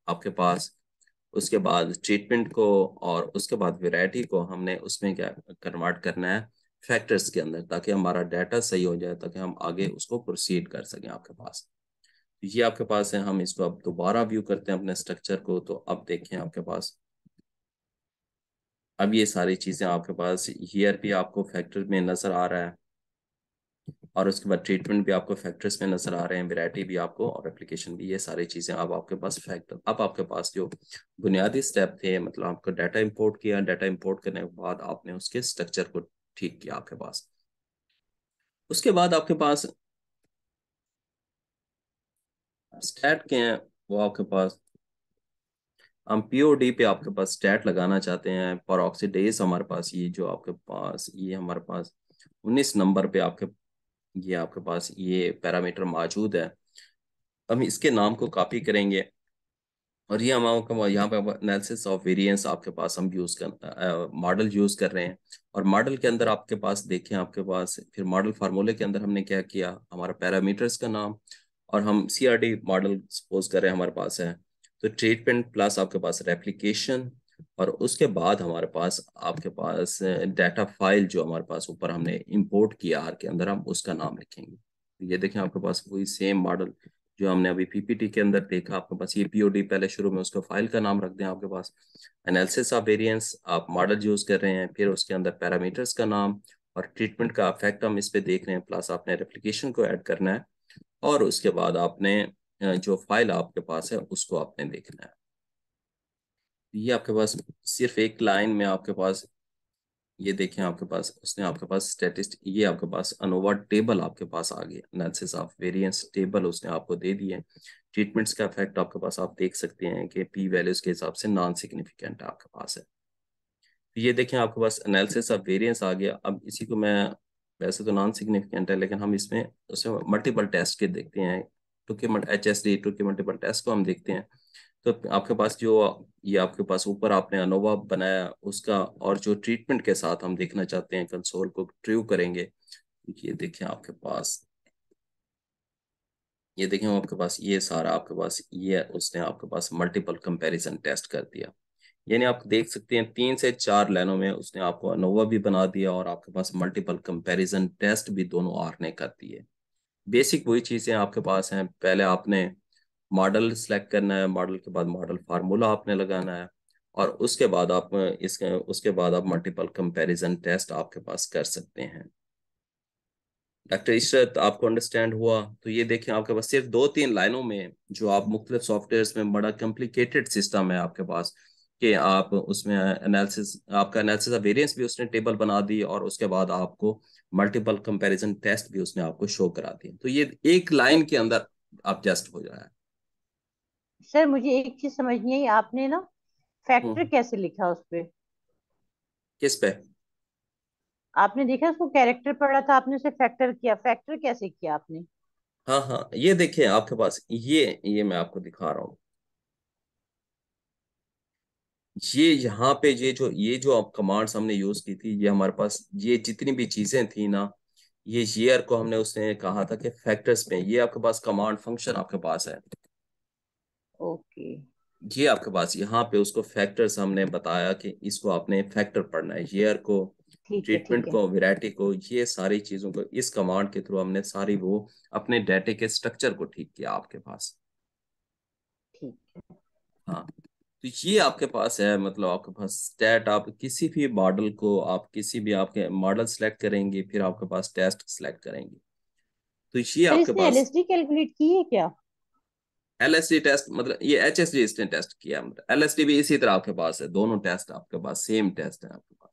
आपके पास, उसके बाद ट्रीटमेंट को, और उसके बाद वैरायटी को हमने उसमें क्या कन्वर्ट करना है फैक्टर्स के अंदर, ताकि हमारा डाटा सही हो जाए, ताकि हम आगे उसको प्रोसीड कर सकें आपके पास। ये आपके पास है। हम इसको अब दोबारा व्यू करते हैं अपने स्ट्रक्चर को। तो अब देखें आपके पास, अब ये सारी चीज़ें आपके पास ईयर भी आपको फैक्टर में नज़र आ रहा है, और उसके बाद ट्रीटमेंट भी आपको फैक्टर्स में नजर आ रहे हैं, वैरायटी भी आपको, और एप्लीकेशन भी। ये सारी चीजें अब आपके पास फैक्टर। अब आपके पास जो बुनियादी स्टेप थे, मतलब आपको डाटा इंपोर्ट किया, डाटा इंपोर्ट करने के बाद आपने उसके स्ट्रक्चर को ठीक किया आपके पास। उसके बाद आपके पास स्टैट के हैं, वो आपके पास हम POD पे आपके पास स्टैट लगाना चाहते हैं। परऑक्सीडेज हमारे पास, ये जो आपके पास ये हमारे पास 19 नंबर पे ये आपके पास ये पैरामीटर मौजूद है। हम इसके नाम को कॉपी करेंगे, और ये हम यहाँ पे एनालिसिस ऑफ वेरिएंस आपके पास हम यूज कर मॉडल यूज कर रहे हैं। और मॉडल के अंदर आपके पास देखें, आपके पास फिर मॉडल फार्मूले के अंदर हमने क्या किया, हमारा पैरामीटर्स का नाम, और हम CRD मॉडल सपोज कर रहे हैं हमारे पास है, तो ट्रीटमेंट प्लस आपके पास रेप्लिकेशन, और उसके बाद हमारे पास आपके पास डाटा फाइल जो हमारे पास ऊपर हमने इंपोर्ट किया आर के अंदर, हम उसका नाम लिखेंगे। ये देखें आपके पास वही सेम मॉडल जो हमने अभी PPT के अंदर देखा। आपके पास ये POD पहले शुरू में उसका फाइल का नाम रख दें आपके पास, एनालिसिस ऑफ वेरिएंस आप मॉडल यूज कर रहे हैं, फिर उसके अंदर पैरामीटर्स का नाम, और ट्रीटमेंट का इफेक्ट हम इस पे देख रहे हैं, प्लस आपने रेप्लिकेशन को ऐड करना है, और उसके बाद आपने जो फाइल आपके पास है उसको आपने देखना है। ये आपके पास सिर्फ एक लाइन में आपके पास, ये देखें आपके पास उसने आपके पास स्टैटिस्ट, ये आपके पास अनोवा टेबल आपके पास आ गया, एनालिसिस ऑफ वेरिएंस टेबल उसने आपको दे दिए। ट्रीटमेंट्स का इफेक्ट आपके पास आप देख सकते हैं कि P वैल्यूज के हिसाब से नॉन सिग्निफिकेंट आपके पास है। ये देखें आपके पास एनालिसिस ऑफ वेरिएंस आ गया। अब इसी को मैं, वैसे तो नॉन सिग्निफिकेंट है लेकिन हम इसमें उसमें मल्टीपल टेस्ट के देखते हैं, HSD टू के मल्टीपल टेस्ट को हम देखते हैं। तो आपके पास जो ये आपके पास ऊपर आपने अनोवा बनाया उसका, और जो ट्रीटमेंट के साथ हम देखना चाहते हैं कंसोल को ट्रू करेंगे। ये देखें आपके पास, ये देखें आपके पास ये सारा आपके पास ये उसने आपके पास मल्टीपल कंपैरिजन टेस्ट कर दिया। यानी आप देख सकते हैं 3 से 4 लाइनों में उसने आपको अनोवा भी बना दिया और आपके पास मल्टीपल कंपैरिजन टेस्ट भी दोनों आर ने कर दिए। बेसिक वही चीजें आपके पास हैं। पहले आपने मॉडल सेलेक्ट करना है, मॉडल के बाद मॉडल फार्मूला आपने लगाना है, और उसके बाद आप इसके उसके बाद आप मल्टीपल कंपैरिजन टेस्ट आपके पास कर सकते हैं। डॉक्टर इशरत, आपको अंडरस्टैंड हुआ? तो ये देखें आपके पास सिर्फ 2-3 लाइनों में जो आप मुख्तलिफ सॉफ्टवेयर में, बड़ा कॉम्प्लिकेटेड सिस्टम है आपके पास कि आप उसमें एनालिसिस, आपका एनालिसिस ऑफ वेरिएंस भी उसने टेबल बना दी और उसके बाद आपको मल्टीपल कंपैरिजन टेस्ट भी उसने आपको शो करा दिए। तो ये एक लाइन के अंदर आप जस्ट हो जाए। सर मुझे एक चीज समझ नहीं आई, आपने ना फैक्टर हम्म, कैसे लिखा उस पे? किस पे? आपने देखा उसको कैरेक्टर पढ़ा था, आपने उसे फैक्टर किया, फैक्टर कैसे किया आपने? हाँ हाँ, ये देखिए आपके पास ये मैं आपको दिखा रहा हूँ। ये यहाँ पे ये जो आप कमांड्स हमने यूज की थी, ये हमारे पास ये जितनी भी चीजें थी ना, ये ईयर को हमने उसने कहा था कि फैक्टर्स में, ये आपके पास कमांड फंक्शन आपके पास है। ओके। ये आपके पास यहाँ पे उसको फैक्टर्स हमने बताया कि इसको आपने फैक्टर पढ़ना है, ईयर को, ठीक है ट्रीटमेंट ठीक है। को, वैरायटी को, ये सारी चीजों को इस कमांड के थ्रू हमने सारी वो अपने डाटे के स्ट्रक्चर को ठीक किया आपके पास। ठीक है। हाँ, तो ये आपके पास है, मतलब आपके पास स्टैट, आप किसी भी मॉडल को, आप किसी भी आपके मॉडल सेलेक्ट करेंगे, फिर आपके पास टेस्ट सेलेक्ट करेंगे, तो ये सर आपके इसने पास एलएसडी कैलकुलेट की है क्या? LSD टेस्ट, मतलब ये HSD इसने टेस्ट किया, मतलब LSD भी इसी तरह आपके पास है, दोनों टेस्ट आपके पास सेम टेस्ट है आपके पास।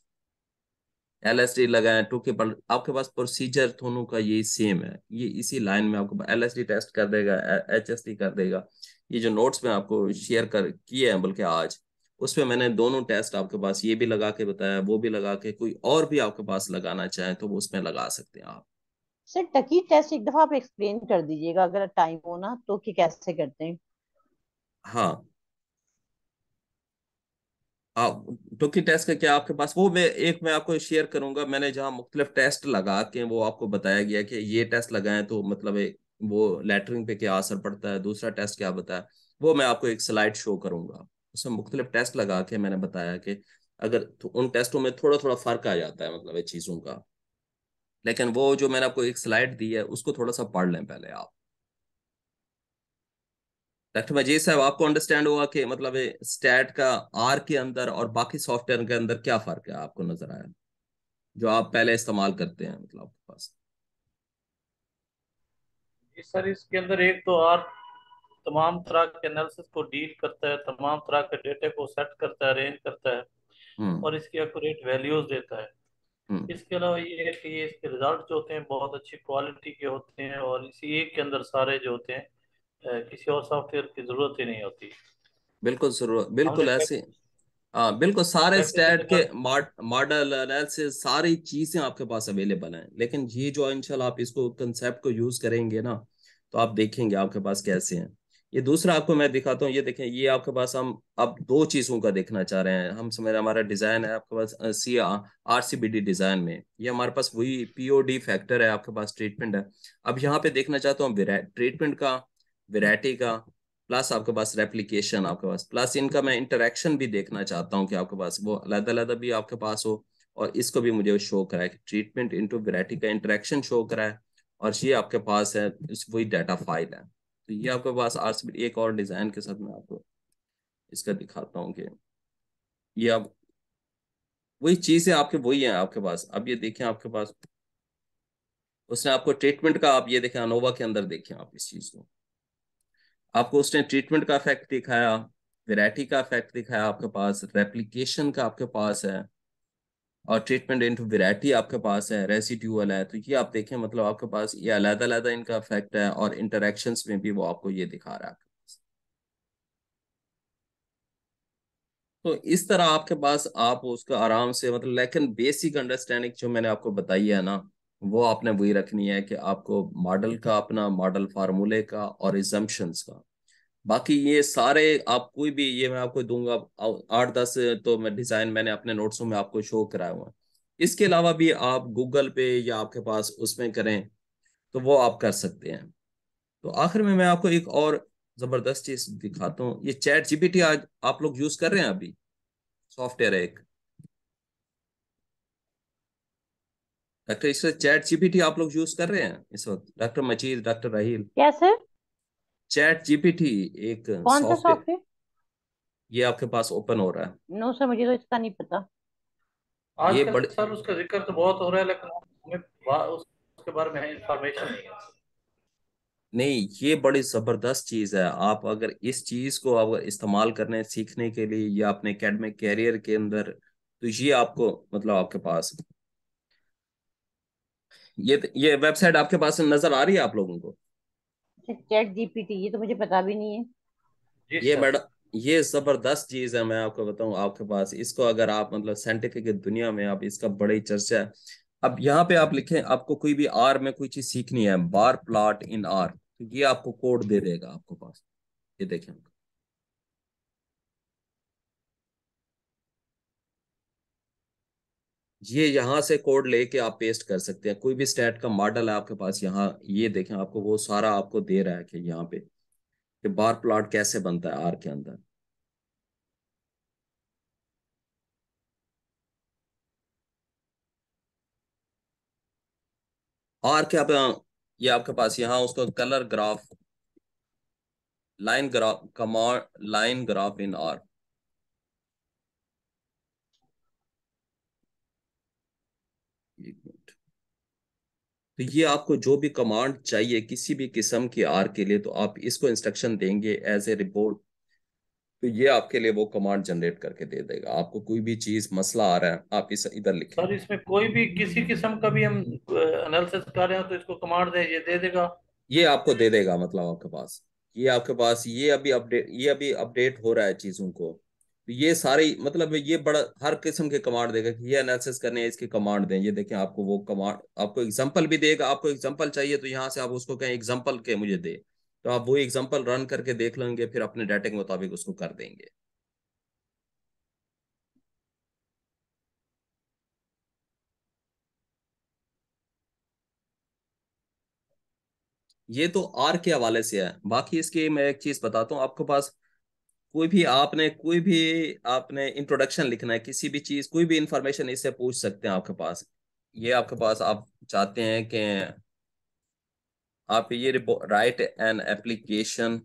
LSD लगाए टू के पर आपके पास प्रोसीजर दोनों का यही सेम है, ये इसी लाइन में आपको LSD टेस्ट कर देगा, HSD कर देगा। ये जो नोट्स में आपको शेयर कर किए हैं बल्कि आज, उसमें मैंने दोनों टेस्ट आपके पास ये भी लगा के बताया, वो भी लगा के, कोई और भी आपके पास लगाना चाहे तो वो उसमें लगा सकते हैं आप। सर टकी टेस्ट एक दफा आप एक्सप्लेन कर दीजिएगा अगर टाइम हो ना तो, कि कैसे करते हैं। हाँ, आप टोकी टेस्ट का क्या आपके पास, वो मैं आपको शेयर करूंगा, मैंने जहाँ मुख्तलिफ टेस्ट लगा के वो आपको बताया गया कि ये टेस्ट लगाएं तो मतलब वो लेटरिंग पे क्या असर पड़ता है, दूसरा टेस्ट क्या बताया, वो मैं आपको एक स्लाइड शो करूंगा। उसमें मुख्तलिफ टेस्ट लगा के मैंने बताया कि अगर तो उन टेस्टों में थोड़ा थोड़ा फर्क आ जाता है, मतलब ये चीज़ों का, लेकिन वो जो मैंने आपको एक स्लाइड दी है उसको थोड़ा सा पढ़ लें पहले आप। डॉक्टर मजीद साहब, आपको अंडरस्टैंड हुआ कि मतलब स्टैट का आर के अंदर और बाकी सॉफ्टवेयर के अंदर क्या फर्क है, आपको नजर आया जो आप पहले इस्तेमाल करते हैं, मतलब आपके पास? जी सर, इसके अंदर एक तो आर तमाम तरह के एनालिसिस को डील करता है, तमाम तरह के डेटे को सेट करता है, अरेंज करता है हम्म और इसकी एक्यूरेट वैल्यूज देता है। हम्म इसके अलावा ये है कि ये इसके रिजल्ट जो होते हैं बहुत अच्छी क्वालिटी के होते हैं और इसी एक के अंदर सारे जो होते हैं किसी और सॉफ्टवेयर की जरूरत ही नहीं होती। बिल्कुल जरूर, हमने बिल्कुल ऐसे। हाँ बिल्कुल, सारे जैसे कि स्टैट के जनाब, मॉडल एनालिसिस सारी चीजें आपके पास अवेलेबल हैं, लेकिन ये जो इंशाल्लाह आप इसको कंसेप्ट को यूज करेंगे ना, तो आप देखेंगे आपके पास कैसे हैं। ये दूसरा आपको मैं दिखाता हूँ, ये देखें, ये आपके पास हम अब दो चीजों का देखना चाह रहे हैं हम, समझ हमारा डिजाइन है आपके पास RCBD डिजाइन में, ये हमारे पास वही POD फैक्टर है आपके पास, ट्रीटमेंट है। अब यहाँ पे देखना चाहता हूँ ट्रीटमेंट का, वेराइटी का, प्लस आपके पास रेप्लिकेशन, आपके पास प्लस इनका मैं इंटरेक्शन भी देखना चाहता हूँ कि आपके पास वो अलग अलग भी आपके पास हो, और इसको भी मुझे शो कराए कि ट्रीटमेंट इनटू वैरायटी का इंटरेक्शन शो कराए, और ये आपके पास है वही डाटा फाइल है। तो ये आपके पास RCBD एक और डिजाइन के साथ मैं आपको इसका दिखाता हूँ कि ये अब वही चीज है आपके, वही है आपके पास। अब ये देखें आपके पास उसने आपको ट्रीटमेंट का, आप ये देखें अनोवा के अंदर देखें आप इस चीज को, आपको उसने ट्रीटमेंट का इफेक्ट दिखाया, वैरायटी का इफेक्ट दिखाया, आपके पास रेप्लिकेशन का आपके पास है, और ट्रीटमेंट इनटू वैरायटी आपके पास है, रेसिड्यूअल है। तो ये आप देखें, मतलब आपके पास ये अलग अलग इनका इफेक्ट है, और इंटरेक्शंस में भी वो आपको ये दिखा रहा है आपके पास। तो इस तरह आपके पास आप उसका आराम से मतलब, लेकिन बेसिक अंडरस्टैंडिंग जो मैंने आपको बताई है ना, वो आपने वही रखनी है कि आपको मॉडल का, अपना मॉडल फार्मूले का और इजम्पशंस का। बाकी ये सारे आप कोई भी, ये मैं आपको दूंगा 8-10 तो मैं डिजाइन मैंने अपने नोट्सों में आपको शो कराया हुआ है। इसके अलावा भी आप गूगल पे या आपके पास उसमें करें तो वो आप कर सकते हैं। तो आखिर में मैं आपको एक और जबरदस्त चीज दिखाता हूँ। ये चैट जीपीटी आज आप लोग यूज कर रहे हैं अभी, सॉफ्टवेयर है एक डॉक्टर, इससे चैट जीपीटी आप लोग यूज कर रहे हैं इस वक्त, डॉक्टर मजीद, डॉक्टर राहील? क्या सर? चैट जीपीटी एक कौन सा सॉफ्टवेयर, सॉफ्टवेयर? ये आपके पास ओपन हो रहा है। नो सर, मुझे तो इसका नहीं पता। ये आजकल बड़े, सर उसका जिक्र तो बहुत हो रहा है, लेकिन हमें उसके बारे में इंफॉर्मेशन नहीं है। नहीं, ये बड़ी जबरदस्त चीज है। आप अगर इस चीज को अगर इस्तेमाल करने सीखने के लिए या अपने एकेडमिक कैरियर के अंदर, तो ये आपको मतलब आपके पास ये वेबसाइट आपके पास नजर आ रही है आप लोगों को? चैट जीपीटी, ये तो मुझे पता भी नहीं है। जी ये सर। बड़ा, ये जबरदस्त चीज है। मैं आपको बताऊं, आपके पास इसको अगर आप मतलब साइंटिफिक दुनिया में आप इसका बड़ी चर्चा है। अब यहाँ पे आप लिखें, आपको कोई भी आर में कोई चीज सीखनी है, बार प्लॉट इन आर, तो ये आपको कोड दे देगा आपको पास। ये देखें, ये यहाँ से कोड लेके आप पेस्ट कर सकते हैं। कोई भी स्टैट का मॉडल है आपके पास यहाँ, ये देखें आपको वो सारा आपको दे रहा है कि यहाँ पे कि बार प्लॉट कैसे बनता है आर के अंदर। आर के आप ये आपके पास यहाँ उसको colour graph, line graph, command line graph in are. एक मिनट। तो ये आपको जो भी कमांड चाहिए किसी भी किस्म की आर के लिए, तो आप इसको इंस्ट्रक्शन देंगे एज ए रिपोर्ट, तो ये आपके लिए वो कमांड जनरेट करके दे देगा। आपको कोई भी चीज मसला आ रहा है, आप इस इधर लिखें। सर इसमें कोई भी किसी किस्म का भी हम एनालिसिस कर रहे हो तो इसको कमांड दें, ये दे देगा? ये आपको दे देगा मतलब आपके पास, ये आपके पास ये अभी अपडेट हो रहा है चीजों को। तो ये सारी मतलब ये बड़ा हर किस्म के कमांड देगा कि ये एनालिसिस करने है, इसके कमांड दें। ये देखें आपको वो कमांड, आपको एग्जांपल भी देगा। आपको एग्जांपल चाहिए तो यहाँ से आप उसको कहें एग्जांपल के मुझे दे, तो आप वो एग्जांपल रन करके देख लेंगे, फिर अपने डाटा के मुताबिक उसको कर देंगे। ये तो आर के हवाले से है। बाकी इसकी मैं एक चीज बताता हूँ आपके पास, कोई भी आपने इंट्रोडक्शन लिखना है किसी भी चीज, कोई भी इंफॉर्मेशन इससे पूछ सकते हैं आपके पास। ये आपके पास आप चाहते हैं कि आप ये right an application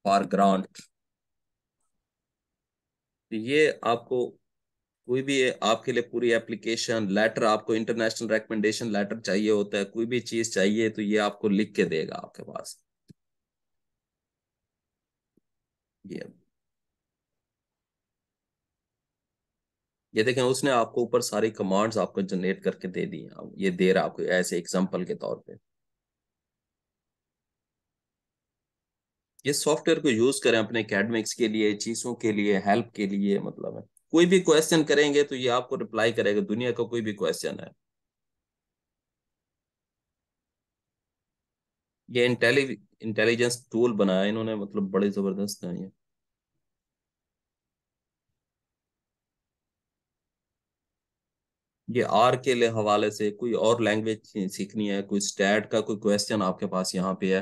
for grant, तो ये आपको कोई भी आपके लिए पूरी एप्लीकेशन लेटर, आपको इंटरनेशनल रिकमेंडेशन लेटर चाहिए होता है, कोई भी चीज चाहिए तो ये आपको लिख के देगा आपके पास। ये ये देखें, उसने आपको ऊपर सारी कमांड्स आपको जनरेट करके दे दी हैं। अब ये दे रहा है आपको ऐसे एग्जांपल के तौर पे। ये सॉफ्टवेयर को यूज करें अपने एकेडमिक्स के लिए, चीजों के लिए, हेल्प के लिए, मतलब है कोई भी क्वेश्चन करेंगे तो ये आपको रिप्लाई करेगा, दुनिया का कोई भी क्वेश्चन है। ये इंटेलिजेंस टूल बनाया इन्होंने, मतलब बड़े जबरदस्त है ये। ये आर के लिए हवाले से कोई और लैंग्वेज सीखनी है, कोई स्टैट का कोई क्वेश्चन आपके पास यहाँ पे है,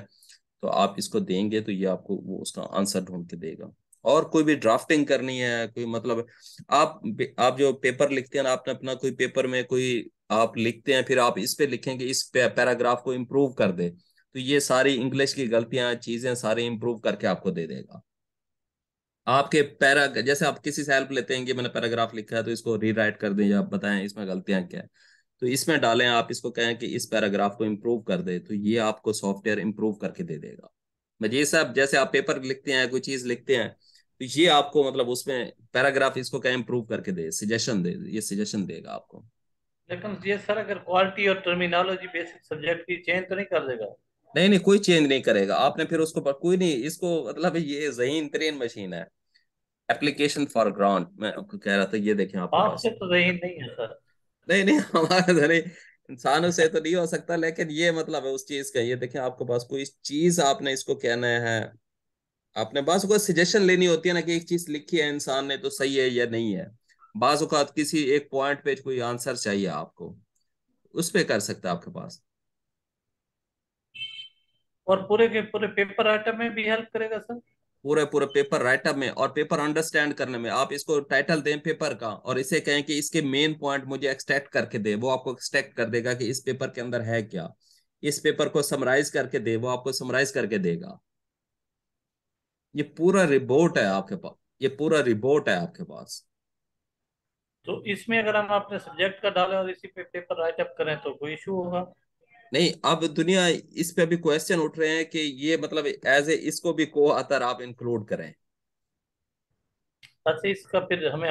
तो आप इसको देंगे तो ये आपको वो उसका आंसर ढूंढ के देगा। और कोई भी ड्राफ्टिंग करनी है, कोई मतलब आप आप जो पेपर लिखते हैं ना, आपने अपना कोई पेपर में कोई आप लिखते हैं, फिर आप इस पे लिखेंगे इस पैराग्राफ को इम्प्रूव कर दे, तो ये सारी इंग्लिश की गलतियां चीजें सारी इम्प्रूव करके आपको दे देगा। आपके पैरा जैसे आप किसी से हेल्प लेते हैं कि मैंने पैराग्राफ लिखा है तो इसको रीराइट कर दें या आप बताएं इसमें गलतियां क्या है, तो इसमें डालें, आप इसको कहें कि इस पैराग्राफ को इम्प्रूव कर दे, तो ये आपको सॉफ्टवेयर इम्प्रूव करके दे देगा। मैं ये सब, जैसे आप पेपर लिखते हैं, कोई चीज लिखते हैं, तो ये आपको मतलब उसमें पैराग्राफ इसको कहें इम्प्रूव करके दे, सजेशन दे, ये सजेशन देगा आपको। लेकिन ये सर अगर क्वालिटी और टर्मिनोलॉजी बेसिक सब्जेक्ट की चेंज तो नहीं कर देगा? नहीं नहीं, कोई चेंज नहीं करेगा। आपने फिर उसको कोई नहीं, इसको मतलब ये जहीन तरीन मशीन है। एप्लीकेशन फॉर ग्रांट मैं आपको कह रहा था, ये देखें आपके पास। आपसे तो यही नहीं है सर। नहीं नहीं, हमारे तो नहीं, इंसानों से तो नहीं हो सकता, लेकिन ये मतलब है उस चीज का। ये देखें आपके पास कोई चीज, आपने इसको कहना है, आपने बाज़ को सजेशन लेनी होती है ना कि एक चीज लिखी है इंसान ने तो सही है या नहीं है। बाज़ औक़ात किसी एक पॉइंट पे कोई आंसर चाहिए आपको, उस पे कर सकता है आपके पास। और पूरे के पूरे पेपर आइटम में भी हेल्प करेगा सर? पूरे पूरे पेपर राइटअप में और पेपर अंडरस्टैंड करने में। आप इसको टाइटल दें पेपर का और इसे कहें कि इसके मेन पॉइंट मुझे एक्सट्रैक्ट करके दे, वो आपको एक्सट्रैक्ट कर देगा कि इस पेपर के अंदर है क्या। इस पेपर को समराइज करके दे, वो आपको समराइज करके देगा। ये पूरा रिपोर्ट है आपके पास, ये पूरा रिपोर्ट है आपके पास। तो इसमें अगर हम अपने सब्जेक्ट का डालें और इसी पे पेपर राइटअप करें तो कोई इशू होगा? नहीं, अब दुनिया इस पे अभी क्वेश्चन उठ रहे हैं कि ये मतलब इसको भी को अतर आप इंक्लूड करें। अच्छा, इसका फिर हमें